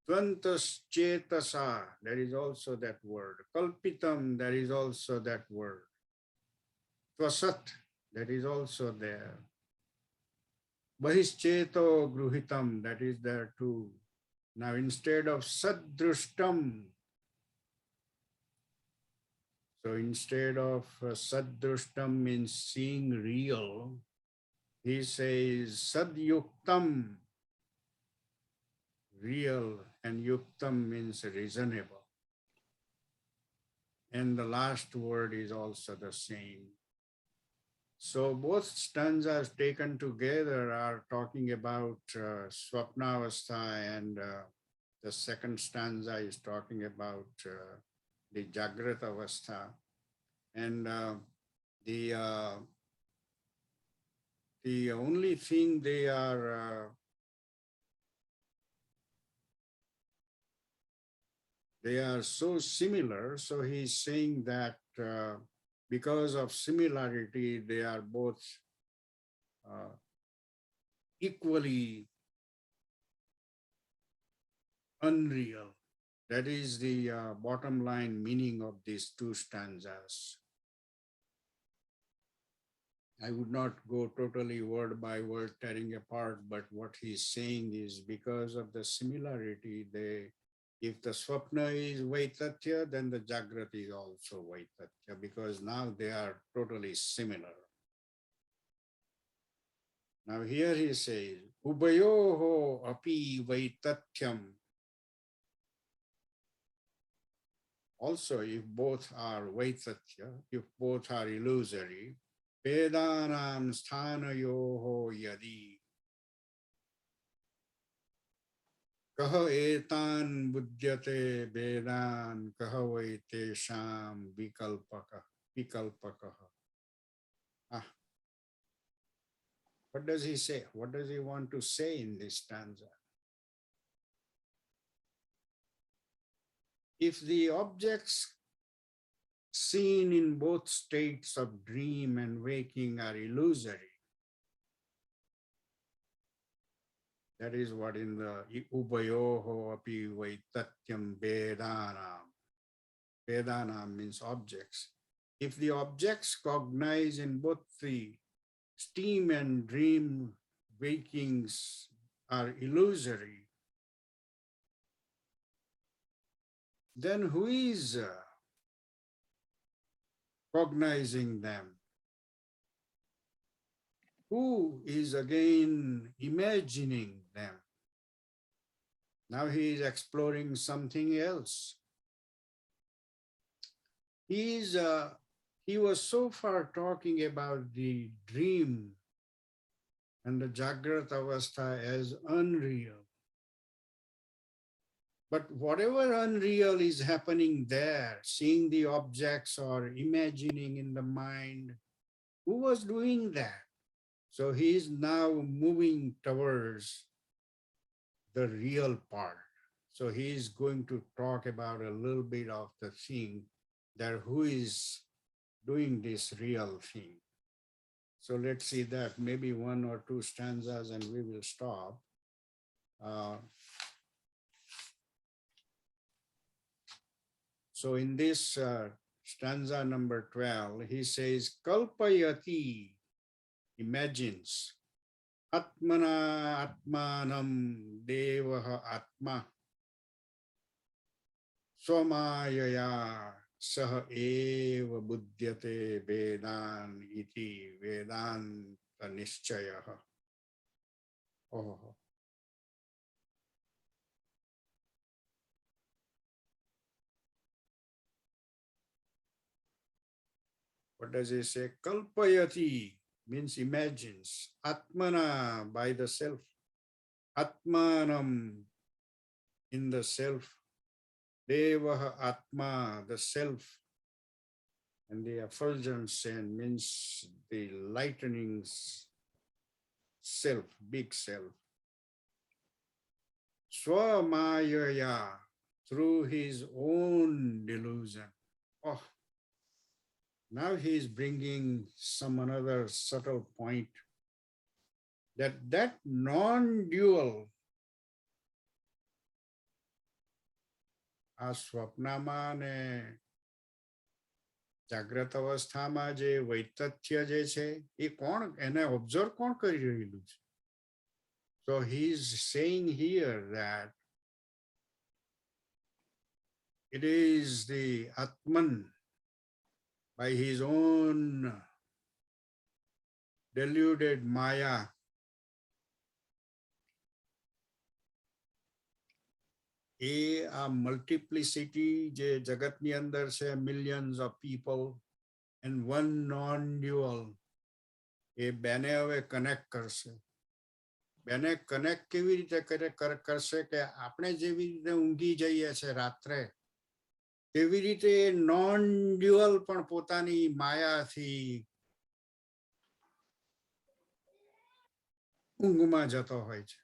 Tvantas Chetasa, there is also that word. Kalpitam, there is also that word. Tvasat, that is also there. Bahischeto Gruhitam, that is there too. Now instead of Sadrushtam, so instead of Sadrushtam means seeing real, he says Sadyuktam, real, and Yuktam means reasonable. And the last word is also the same. So both stanzas taken together are talking about Swapnavastha, and the second stanza is talking about the Jagrata Avastha. And the only thing they are so similar. So he's saying that because of similarity, they are both equally unreal. That is the bottom line meaning of these two stanzas. I would not go totally word by word tearing apart, but what he's saying is because of the similarity, if the Swapna is Vaitatya, then the Jagrata is also Vaitatya, because now they are totally similar. Now here he says, Ubayoho api Vaitatyam. Also, if both are Vaitatya, if both are illusory, Vedanam sthanayoho yadi. Kaha etan buddhyate vedan kaha vaite sham vikalpaka. What does he say? What does he want to say in this stanza? If the objects seen in both states of dream and waking are illusory, that is what in the Ubayoho api Vaitatyam Vedanam. Vedanam means objects. If the objects cognized in both the steam and dream wakings are illusory, then who is cognizing them? Who is again imagining them? Now he is exploring something else. He was so far talking about the dream and the Jagrata Avastha as unreal. But whatever unreal is happening there, seeing the objects or imagining in the mind, who was doing that? So he is now moving towards the real part. So he is going to talk about a little bit of the thing that who is doing this real thing. So let's see that, maybe one or two stanzas and we will stop. So in this stanza number 12, he says, Kalpayati, imagines, Atmana Atmanam Devaha Atma, Swamayaya Saha Eva Buddhyate Vedan Iti Vedanta Nishchayaha. Oh. What does he say? Kalpayati means imagines. Atmana, by the self. Atmanam, in the self. Devaha Atma, the self. And the effulgence means the lightening self, big self. Swamayaya, through his own delusion. Oh, now he is bringing some another subtle point that non-dual આ સ્વપ્નમાં ને જાગ્રત અવસ્થામાં જે વૈતથ્ય જે છે એ કોણ એને ઓબ્ઝર્વ કોણ કરી રહેલું છે? So he is saying here that it is the Atman by his own deluded Maya. A multiplicity je jagatni andar se millions of people and one non-dual. એ બેને હવે કનેક્ટ કરશે. બેને કનેક્ટ કેવી રીતે કરશે કે આપણે જેવી રીતે ઊંઘી જઈએ છે રાત્રે તેવી રીતે નોન ડ્યુઅલ પણ પોતાની માયાથી ઊંઘમાં જતો હોય છે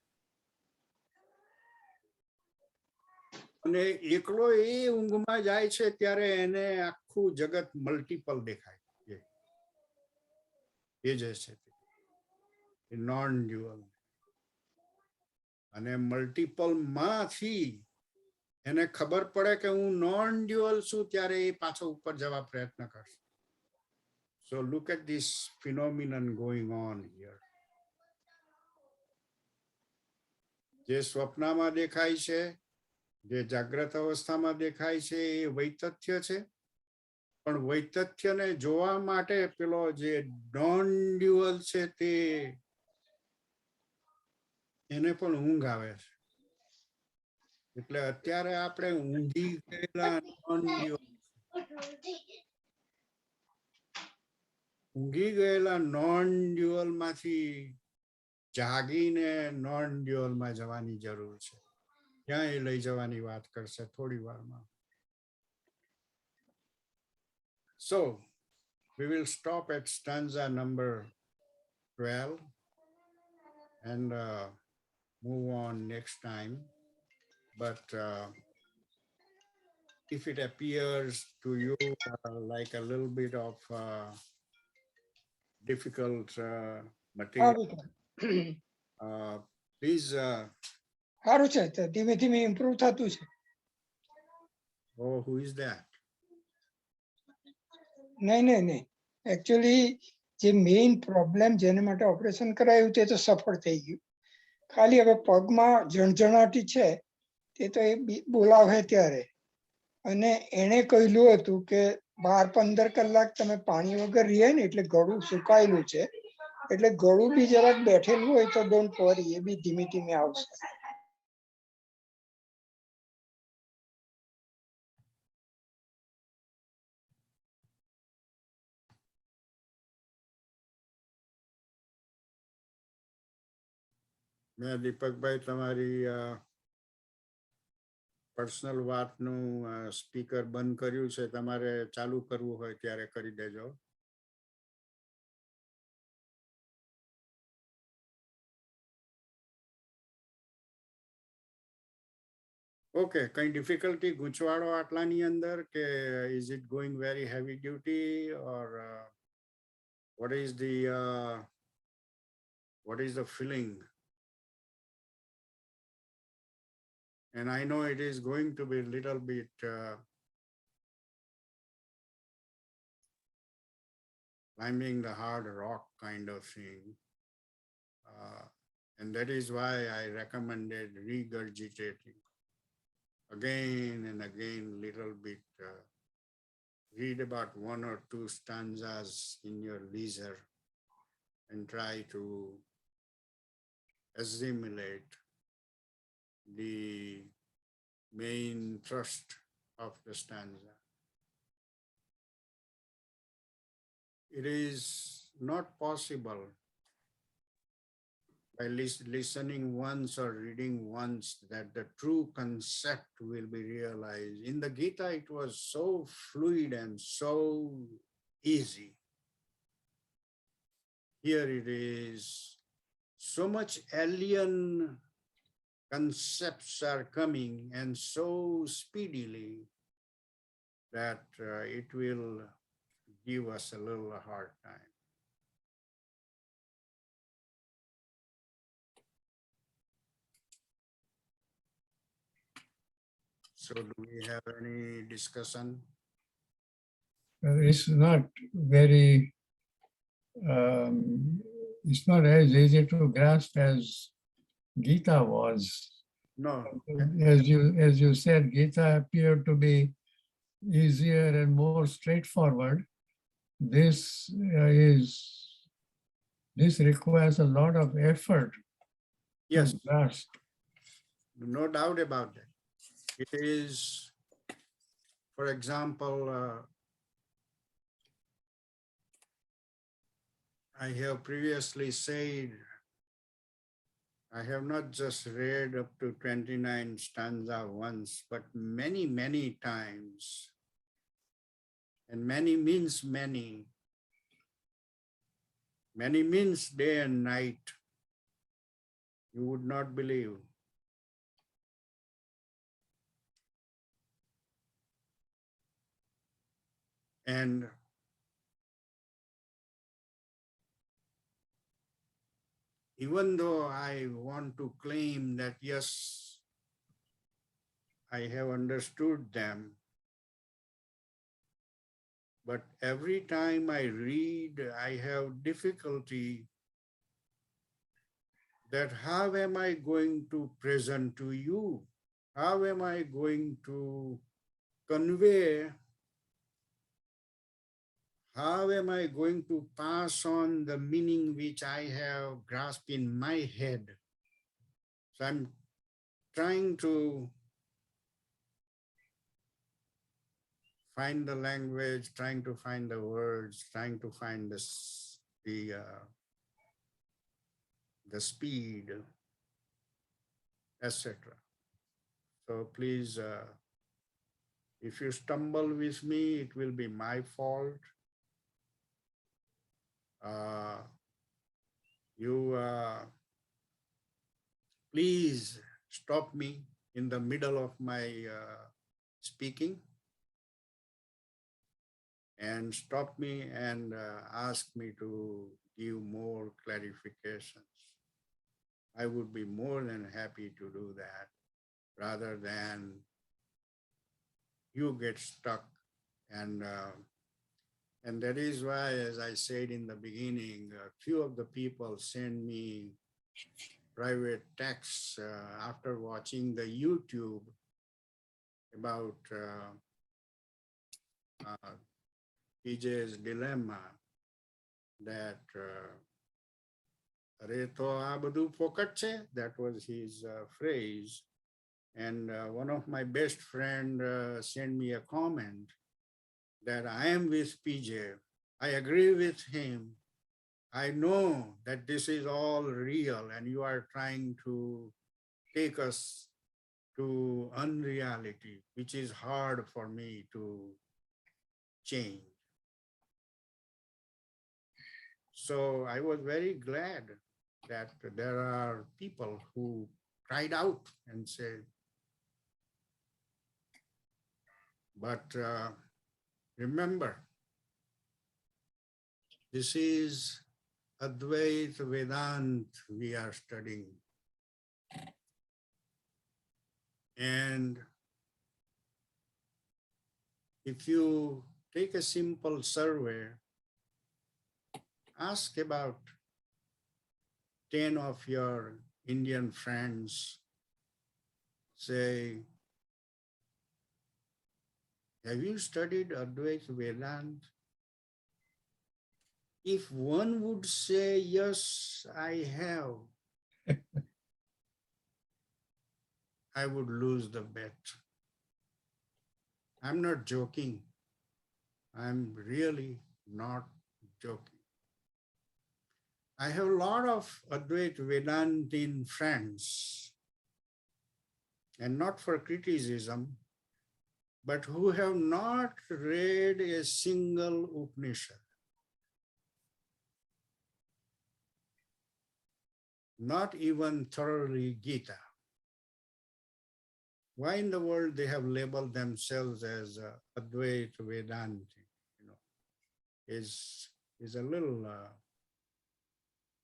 અને એકલો એ ઊંઘમાં જાય છે ત્યારે એને આખું જગત મલ્ટીપલ દેખાય એ જે છે નોન ડ્યુઅલ અને મલ્ટીપલ માંથી એને ખબર પડે કે હું નોન ડ્યુઅલ છું ત્યારે એ પાછો ઉપર જવા પ્રયત્ન કરશે. So look at this phenomenon going on here. જે સ્વપ્નમાં દેખાય છે, જે જાગ્રત અવસ્થામાં દેખાય છે એ વૈતથ્ય છે, પણ વૈતથ્યને જોવા માટે પેલો જે નોન ડ્યુઅલ છે તે એને પણ ઊંઘ આવે છે. એટલે અત્યારે આપણે ઊંઘી ગયેલા નોન ડ્યુઅલ ઊંઘી ગયેલા નોન ડ્યુઅલ માંથી જાગીને નોન ડ્યુઅલમાં જવાની જરૂર છે. ત્યાં એ લઈ જવાની વાત કરશે થોડી વારમાં. So we will stop at stanza number 12 and move on next time. But if it appears to you like a little bit of difficult material, please. સારું છે, ધીમે ધીમે ઇમ્પ્રુવ થતું છે. Oh, who is that? નહીં actually જે main problem જેને માટે ઓપરેશન કરાયું તે તો સફળ થઈ ગયું. ખાલી હવે પગમાં જણજણાટી છે તે તો એ બોલાવે ત્યારે. અને એણે કહેલું હતું કે 12-15 કલાક તમે પાણી વગર રહીએ ને એટલે ગળું સુકાયેલું છે, એટલે ગળું બી જરાક બેઠેલું હોય તો ડોન્ટ વરી, એ બી ધીમે ધીમે આવશે. મેં દીપકભાઈ તમારી પર્સનલ વાતનું સ્પીકર બંધ કર્યું છે, તમારે ચાલુ કરવું હોય ત્યારે કરી દેજો. ઓકે, કઈ ડિફિકલ્ટી ગૂંચવાડો આટલાની અંદર કે is it going very heavy duty or what is the feeling? And I know it is going to be a little bit climbing the hard rock kind of thing. And that is why I recommended regurgitating again and again, little bit. Read about one or two stanzas in your leisure and try to assimilate the main thrust of the stanza. It is not possible by listening once or reading once that the true concept will be realized. In the Gita, it was so fluid and so easy. Here it is, so much alien concepts are coming and so speedily that it will give us a little hard time. So do we have any discussion? It's not very, it's not as easy to grasp as Gita was. No. As you said, Gita appeared to be easier and more straightforward. This requires a lot of effort. Yes. To grasp. No doubt about that. It is, for example, I have previously said, I have not just read up to 29 stanza once, but many, many times. And many means many. Many means day and night. You would not believe. And even though I want to claim that, yes, I have understood them, but every time I read, I have difficulty that how am I going to present to you? How am I going to convey? How am I going to pass on the meaning which I have grasped in my head? So I'm trying to find the language, trying to find the words, trying to find the speed, etc. So please, if you stumble with me, it will be my fault. Please stop me in the middle of my speaking and stop me and ask me to give more clarifications. I would be more than happy to do that rather than you get stuck. And that is why, as I said in the beginning, a few of the people send me private texts after watching the YouTube about PJ's dilemma that Reto abadu pokache, that was his phrase. And one of my best friend sent me a comment that I am with PJ. I agree with him. I know that this is all real and you are trying to take us to unreality, which is hard for me to change. So I was very glad that there are people who cried out and said, but remember, this is Advaita Vedant we are studying. And if you take a simple survey, ask about 10 of your Indian friends, say, have you studied Advaita Vedant? If one would say, yes, I have, I would lose the bet. I'm not joking. I'm really not joking. I have a lot of Advaita Vedantin friends, and not for criticism, but who have not read a single Upanishad. Not even thoroughly Gita. Why in the world they have labeled themselves as Advaita Vedanti? You know, is a little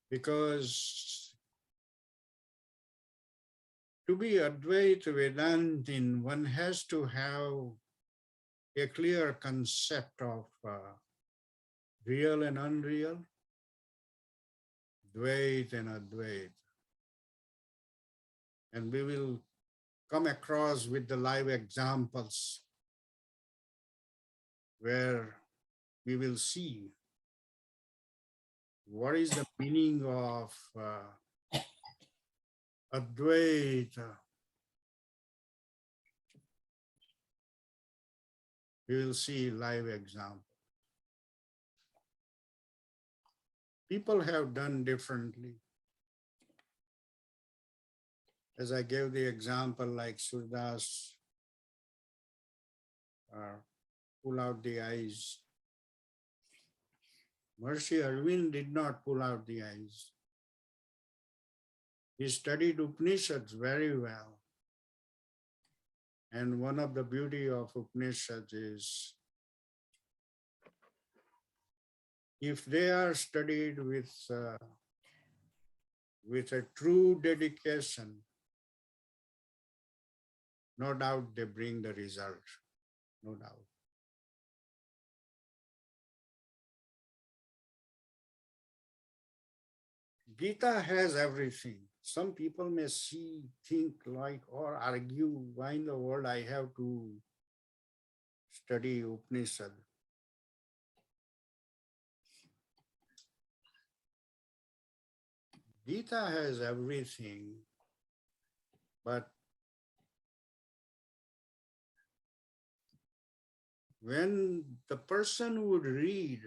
because to be Advaita Vedantin, one has to have a clear concept of real and unreal, Dvaita and Advaita. And we will come across with the live examples where we will see what is the meaning of Advaita. We will see live examples. People have done differently. As I gave the example, like Surdas pull out the eyes. Mercy Arvind did not pull out the eyes. He studied Upanishads very well. And one of the beauty of Upanishads is if they are studied with a true dedication, no doubt they bring the result, no doubt. Gita has everything. Some people may think like or argue, why in the world I have to study Upanishad? Gita has everything, but when the person would read,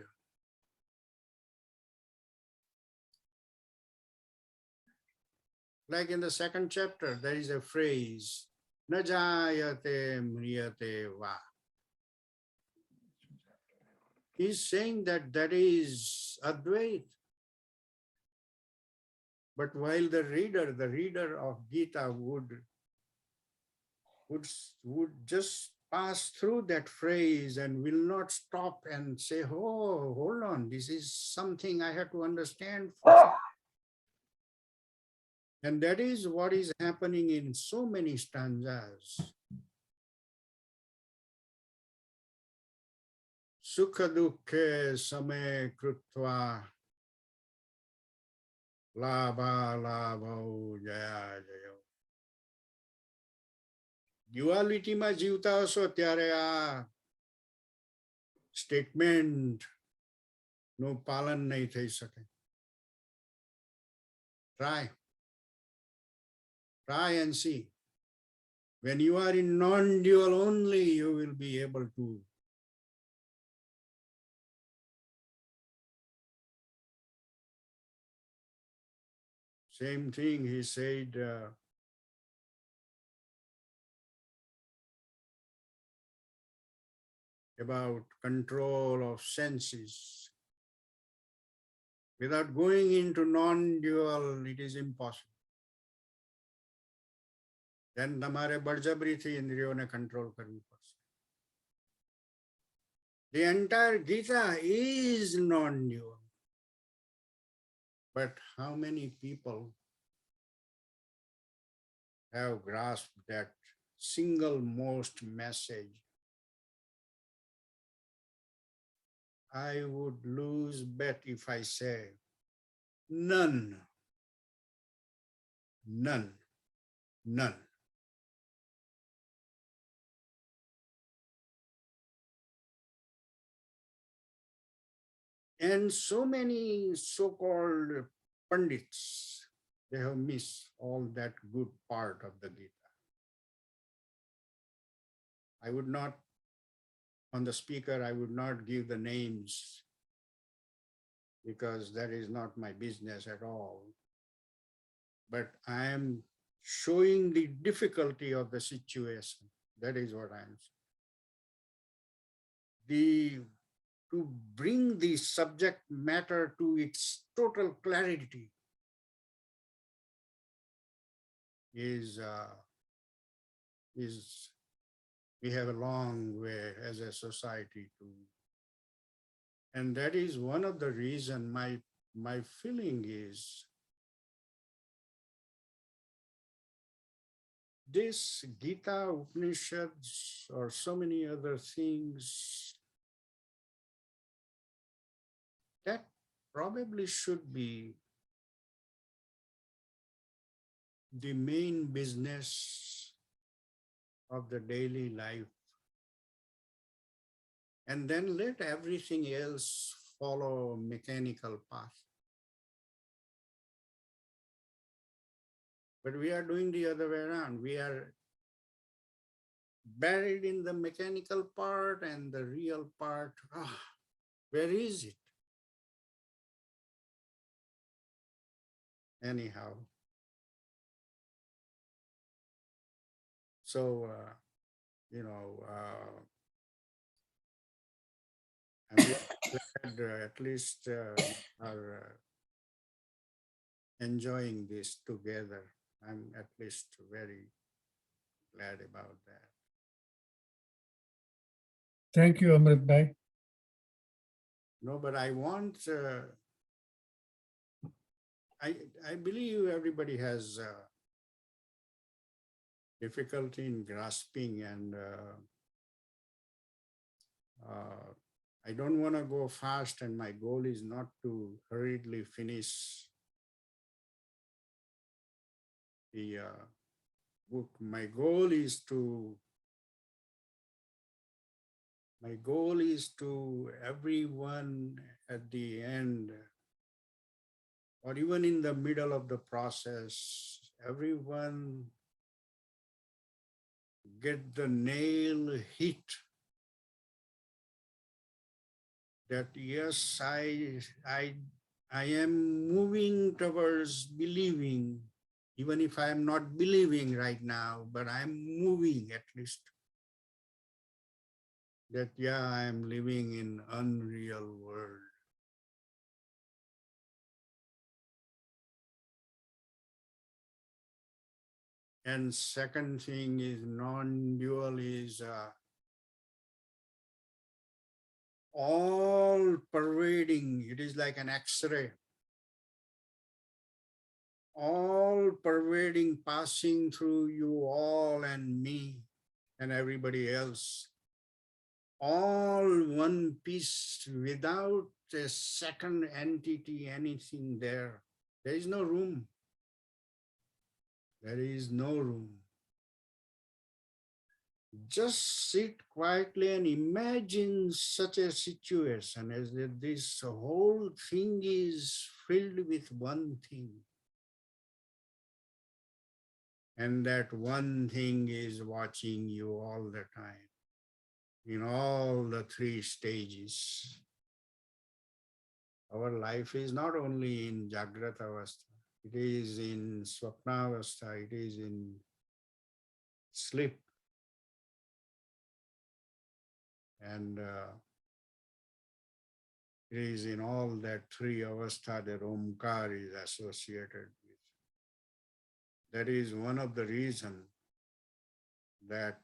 like in the second chapter, there is a phrase, na jayate mriyate va. He's saying that is Advait. But while the reader of Gita would just pass through that phrase and will not stop and say, oh, hold on, this is something I have to understand. And that is what is happening in so many stanzas. Sukha dukkhe same krutva labha labho jaya jayo. Dualityમાં જીવતા હશો ત્યારે આ statement નું પાલન નહીં થઈ શકે. Try and see. When you are in non-dual only, you will be able to same thing he said about control of senses. Without going into non-dual, it is impossible. Then તમારે બળજબરીથી ઇન્દ્રિયોને control કરવી પડશે. The entire Gita is non-dual. But how many people have grasped that single most message? I would lose bet if I say none, none, none. And so many so-called pundits, they have missed all that good part of the Gita. I would not, on the speaker, I would not give the names because that is not my business at all. But I am showing the difficulty of the situation. That is what I am saying. To bring the subject matter to its total clarity is we have a long way as a society to, and that is one of the reason my feeling is this Gita Upanishads or so many other things that probably should be the main business of the daily life. And then let everything else follow a mechanical path. But we are doing the other way around. We are buried in the mechanical part and the real part. Where is it? Anyhow. So, I'm glad at least are enjoying this together. I'm at least very glad about that. Thank you, Amrit Bhai. No, but I want, I believe everybody has difficulty in grasping, and I don't want to go fast, and my goal is not to hurriedly finish the book. My goal is to everyone at the end, or even in the middle of the process, everyone get the nail hit that yes, I am moving towards believing, even if I am not believing right now, but I am moving at least. That yeah, I am living in unreal world. And second thing is non-dual is all pervading. It is like an X-ray. All pervading, passing through you all and me and everybody else. All one piece without a second entity, anything there. There is no room. There is no room. Just sit quietly and imagine such a situation as that this whole thing is filled with one thing. And that one thing is watching you all the time in all the three stages. Our life is not only in Jagrata Avastha, it is in Swapna Avastha, it is in sleep. And it is in all that three avastha that Omkar is associated with. That is one of the reasons that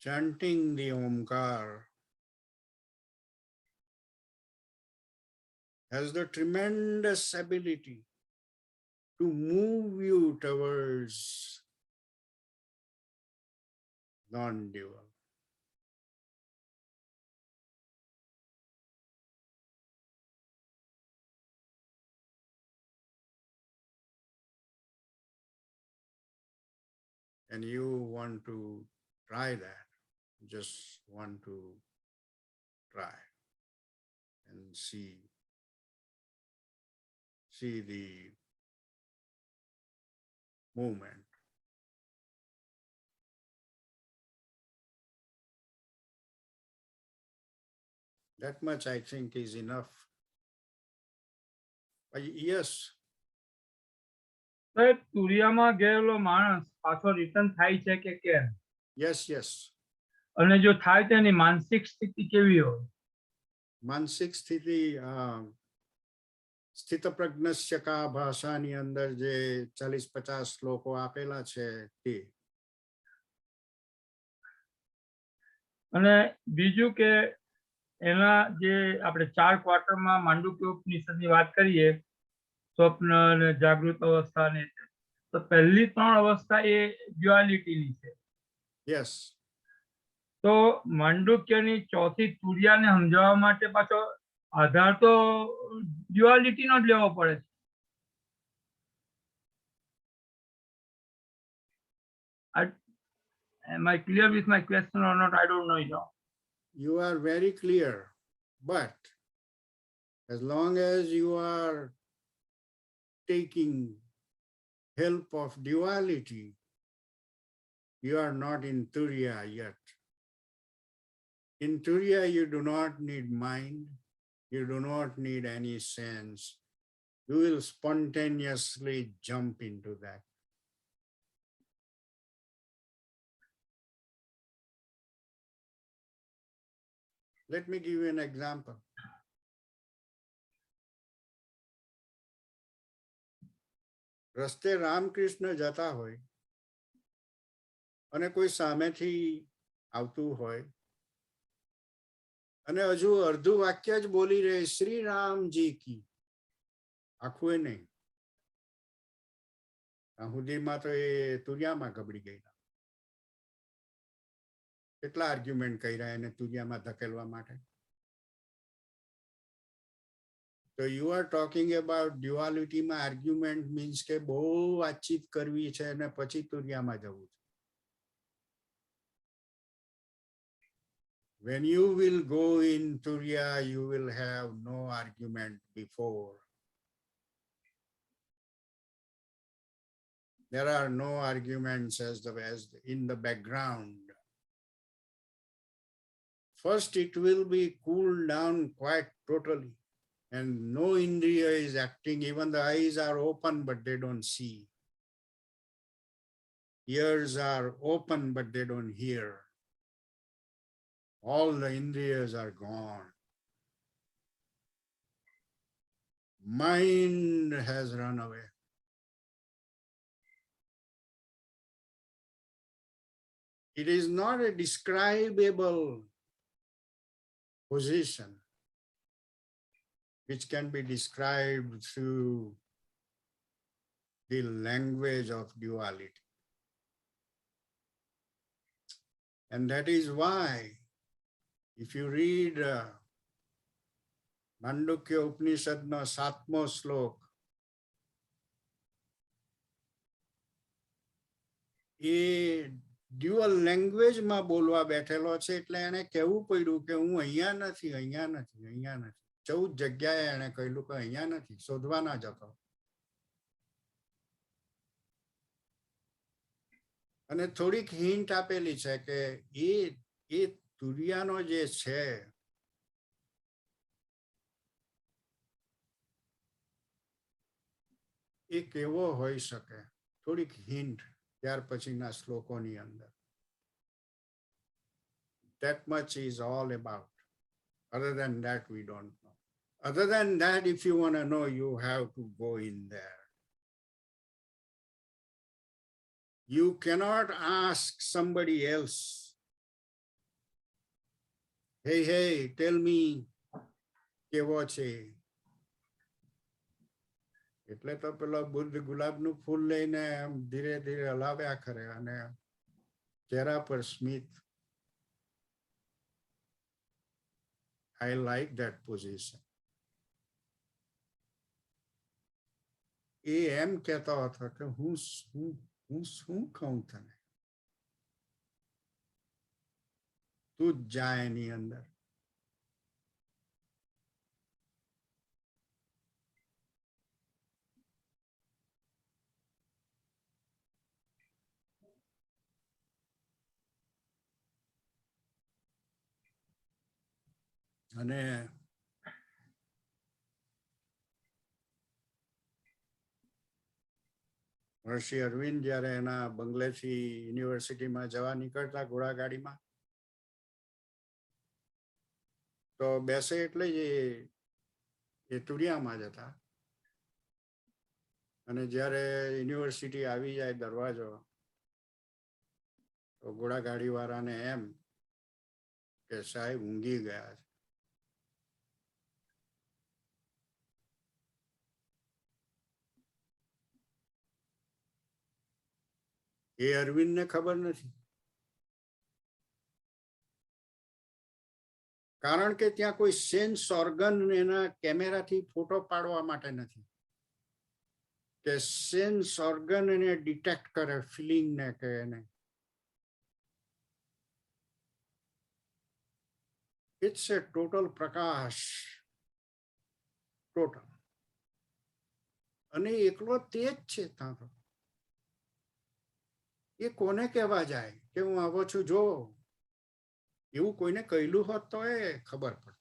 chanting the Omkar has the tremendous ability to move you towards non-dual. And you want to try that, just want to try and see the movement. That much I think is enough. Yes. સાહેબ તુરિયામાં ગયેલો માણસ પાછો return થાય છે કે કેમ? Yes, yes. અને જો થાય તો એની માનસિક સ્થિતિ કેવી હોય? માનસિક સ્થિતિ સ્થિત પ્રજ્ઞસ્ય કા ભાષાની અંદર જે 40-50 શ્લોકો આપેલા છે તે. અને બીજું કે એના જે આપણે 4 ક્વાર્ટરમાં માંડુક્ય ઉપનિષદની વાત કરીએ, સ્વપ્ન અને જાગૃત અવસ્થા ને, તો પહેલી 3 અવસ્થા એ ડ્યુઆલિટીની છે. Yes. તો માંડુક્યની ચોથી તુરિયાને સમજાવવા માટે પાછો આધાર તો ડ્યુઆલિટીનો જ લેવો પડે છે. Am I clear with my question or not? I don't know. You are very clear, but as long as you are taking help of duality, you are not in Turiya yet. In Turiya, you do not need mind, you do not need any sense. You will spontaneously jump into that. Let me give you an example. રસ્તે રામકૃષ્ણ જતા હોય અને કોઈ સામેથી આવતું હોય અને હજુ અડધું વાક્ય જ બોલી રહે શ્રી રામજી કી, આખું નહીં. ત્યાં સુધીમાં તો એ તુરિયામાં ગબડી ગયેલા. કેટલા આર્ગ્યુમેન્ટ કર્યા એને તુરિયામાં ધકેલવા માટે. So you are talking about duality માં argument means કે બહુ વાતચીત કરવી છે અને પછી તુરિયામાં જવું છે. When you will go in Turiya, you will have no argument before. There are no arguments as in the background. First, it will be cooled down quite totally. And no indriya is acting, even the eyes are open, but they don't see. Ears are open, but they don't hear. All the indriyas are gone. Mind has run away. It is not a describable position which can be described through the language of duality. And that is why, if you read Mandukya Upnishad no 7mo slok, A dual લેંગ્વેજમાં બોલવા બેઠેલો છે, એટલે એને કહેવું પડ્યું કે હું અહીંયા નથી, અહીંયા નથી, અહીંયા નથી. 14 જગ્યાએ એને કહ્યું કે અહીંયા નથી, શોધવા ના જતો. અને થોડીક હિન્ટ આપેલી છે કે એ તુરિયાનો જે છે એ કેવો હોઈ શકે, થોડીક હિન્ટ ત્યાર પછીના શ્લોકોની અંદર. That much is all about. Other than that, we don't know. Other than that, if you want to know, you have to go in there. You cannot ask somebody else, hey, tell me કેવો છે. એટલે તો પેલો બુદ્ધ ગુલાબનું ફૂલ લઈને આમ ધીરે ધીરે હલાવ્યા કરે અને ચહેરા પર સ્મિત. I like that position. એ એમ કહેતો હતો કે હું શું કહું તને, તું જ જા એની અંદર. અને મહર્ષિ અરવિંદ જ્યારે એના બંગલેથી યુનિવર્સિટીમાં જવા નીકળતા ઘોડાગાડીમાં, તો બેસે એટલે જ એ ટુરિયામાં જ હતા. અને જ્યારે યુનિવર્સિટી આવી જાય દરવાજો, તો ઘોડાગાડી વાળાને એમ કે સાહેબ ઊંઘી ગયા છે. એ અરવિંદને ખબર નથી, કારણ કે ત્યાં કોઈ સેન્સ ઓર્ગન એના કેમેરાથી ફોટો પાડવા માટે નથી કે સેન્સ ઓર્ગન એને ડિટેક્ટ કરે ફિલિંગ ને કે એને. It's a total prakash, total. અને એકલો તે જ છે ત્યાં તો. એ કોને કહેવા જાય કે હું આવો છું જો, એવું કોઈને કહેલું હોત તો એ ખબર પડે.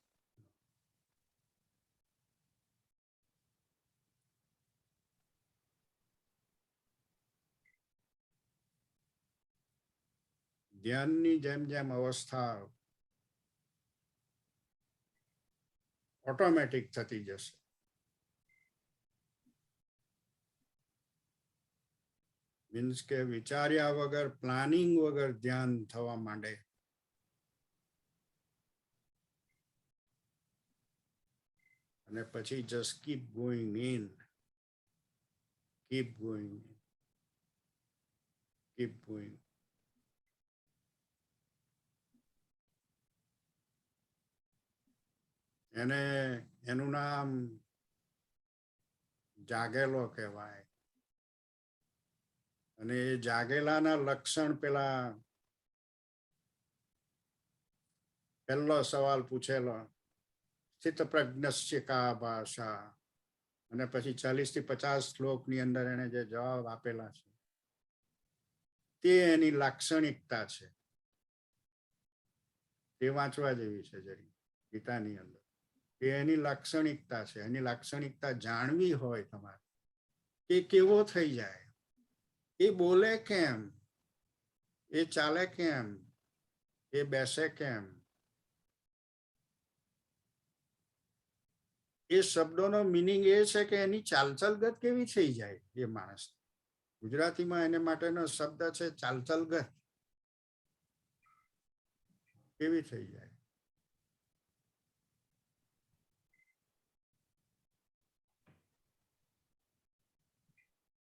ધ્યાનની જેમ જેમ અવસ્થા ઓટોમેટિક થતી જશે, મીન્સ કે વિચાર્યા વગર, પ્લાનિંગ વગર ધ્યાન થવા માંડે. અને પછી just keep going in, keep going in, keep going. એને એનું નામ જાગેલો કહેવાય. અને એ જાગેલાના લક્ષણ પેલા પહેલો સવાલ પૂછેલો, સ્થિત પ્રજ્ઞસ્ય કા ભાષા, અને પછી 40 થી 50 શ્લોકની અંદર એને જે જવાબ આપેલા છે તે એની લાક્ષણિકતા છે. તે વાંચવા જેવી છે જરી ગીતાની અંદર. એ એની લાક્ષણિકતા છે. એની લાક્ષણિકતા જાણવી હોય તમારે કે કેવો થઈ જાય, એ બોલે કેમ, એ ચાલે કેમ, એ બેસે કેમ, એ શબ્દોનો મિનિંગ એ છે કે એની ચાલચલગત કેવી થઈ જાય એ માણસ. ગુજરાતીમાં એને માટેનો શબ્દ છે ચાલચલગત. કેવી થઈ જાય.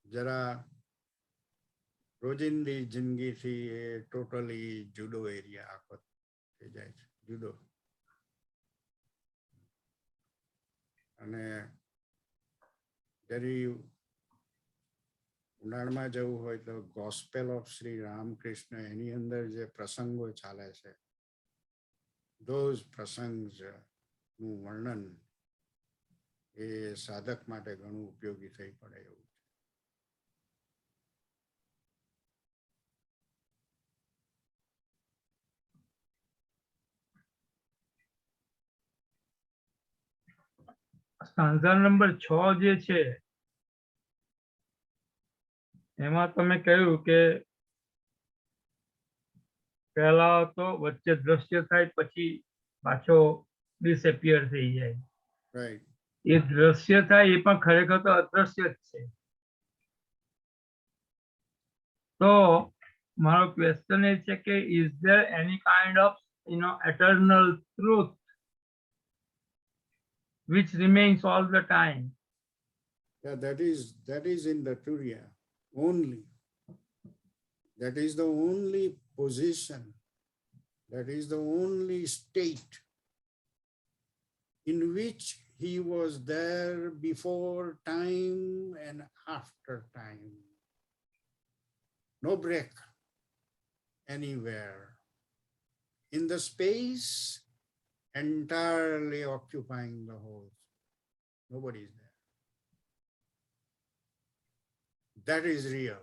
જરા રોજિંદી જિંદગીથી એ ટોટલી જુદો એરિયા આખો થઈ જાય છે, જુદો. અને જરી ઉનાળામાં જવું હોય તો ગોસ્પેલ ઓફ શ્રી રામકૃષ્ણ, એની અંદર જે પ્રસંગો ચાલે છે, those પ્રસંગ નું વર્ણન એ સાધક માટે ઘણું ઉપયોગી થઈ પડે એવું. સ્ટાન્ઝા નંબર 6 જે છે એમાં તમે કહ્યું કે પહેલા તો વચ્ચે દ્રશ્ય થાય પછી પાછો ડિસએપિયર થઈ જાય. Right. એ દ્રશ્ય થાય એ પણ ખરેખર તો અદ્રશ્ય જ છે. તો મારો ક્વેશ્ચન એ છે કે is there any kind of eternal truth which remains all the time? Yeah, that is in the Turiya only. That is the only position. That is the only state in which he was there before time and after time. No break anywhere. In the space, entirely occupying the whole. Nobody is there. That is real.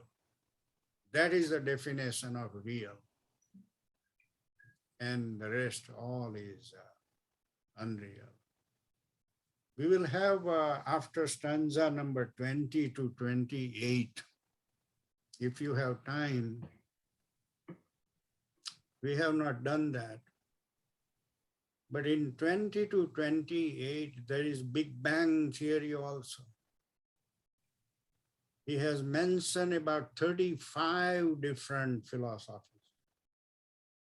That is the definition of real. And the rest all is unreal. We will have after stanza number 20 to 28, if you have time. We have not done that. But in 20 to 28, there is Big Bang theory also. He has mentioned about 35 different philosophies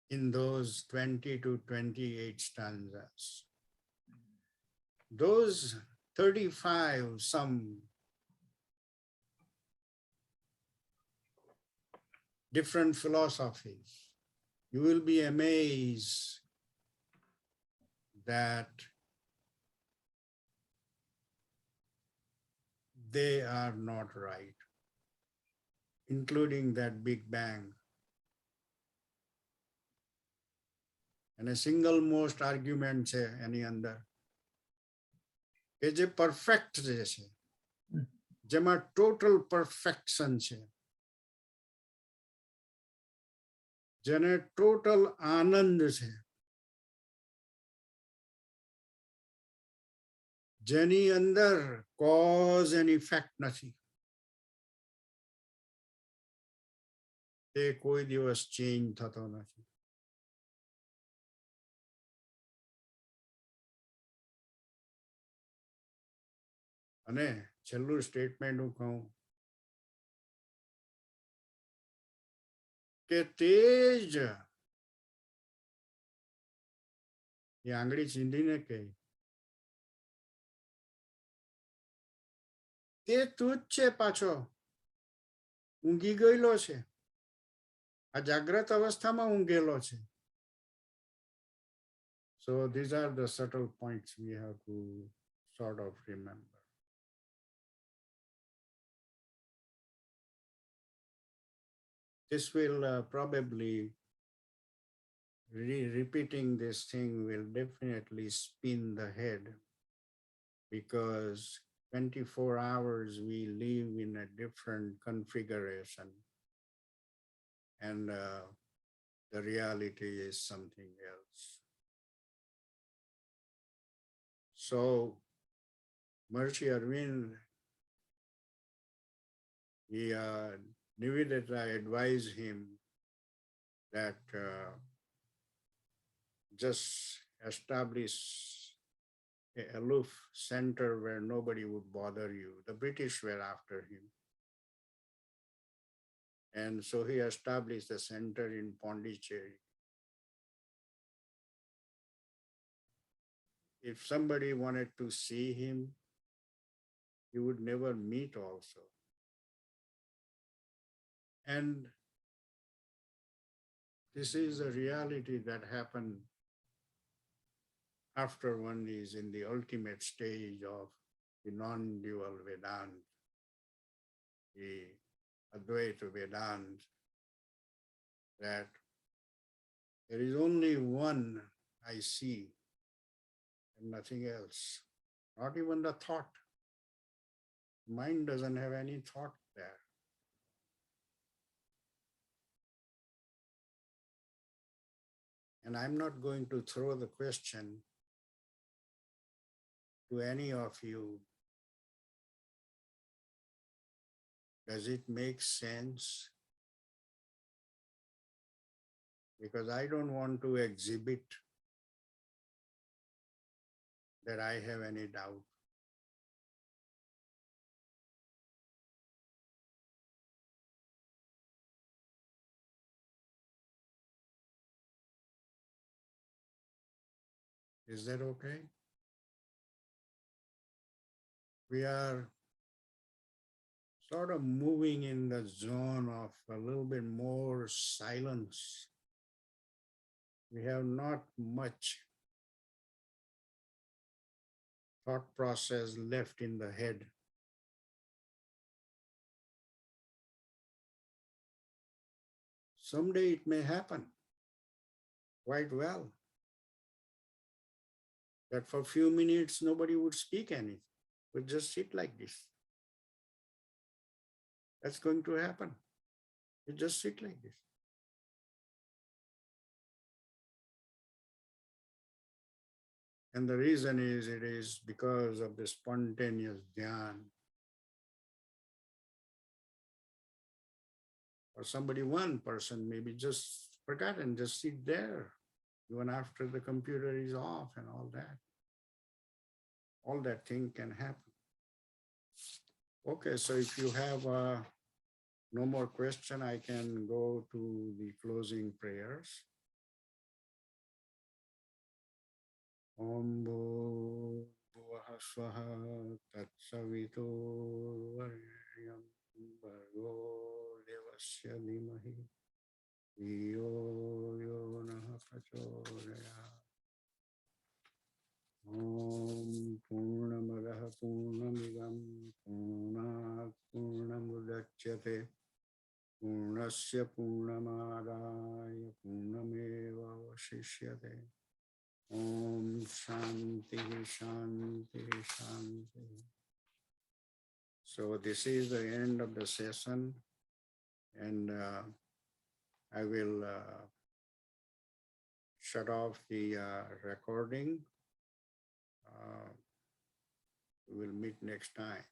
in those 20 to 28 stanzas. Those 35, some different philosophies, you will be amazed that they are not right, including that Big Bang. And a single most argument છે એની અંદર કે જે perfect છે, જેમાં total perfection છે, જેને total આનંદ છે, જેની અંદર cause and effect નથી, તે કોઈ દિવસ change થતો નથી. અને છેલ્લું સ્ટેટમેન્ટ હું કહું કે તે જ એ આંગળી ચીંધીને કહે તે તું જ છે પાછો, ઊંઘી ગયેલો છે, આ જાગ્રત અવસ્થામાં ઊંઘેલો છે. So these are the subtle points we have to sort of remember. This will probably, repeating this thing will definitely spin the head, because 24 hours we live in a different configuration, and the reality is something else. So Maharishi Arvind, Nivedita advised him that just establish an aloof center where nobody would bother you. The British were after him. And so he established a center in Pondicherry. If somebody wanted to see him, he would never meet also. And this is a reality that happened after one is in the ultimate stage of the non-dual Vedanta, the Advaita Vedanta, that there is only one I see and nothing else, not even the thought. Mind doesn't have any thought there. And I'm not going to throw the question to any of you. Does it make sense because I don't want to exhibit that I have any doubt. Is that okay? We are sort of moving in the zone of a little bit more silence. We have not much thought process left in the head. Someday it may happen quite well that for a few minutes nobody would speak anything, would just sit like this. That's going to happen. You just sit like this. And the reason is, it is because of the spontaneous dhyan. Or somebody, one person maybe just forgot and just sit there, even after the computer is off and all that. All that thing can happen. Okay, so if you have no more question, I can go to the closing prayers. Om Bhuvah Swaha Tat Savito Varyam Bhargo Devasya Dhimahi Dhiyo Yo Nah Prachodayat. Om Purnamadaha Purnamidam Purnat Purnamudachyate Purnasya Purnamadaya Purnameva Vashishyate. Om Shanti Shanti Shanti. So this is the end of the session, and I will shut off the recording. We will meet next time.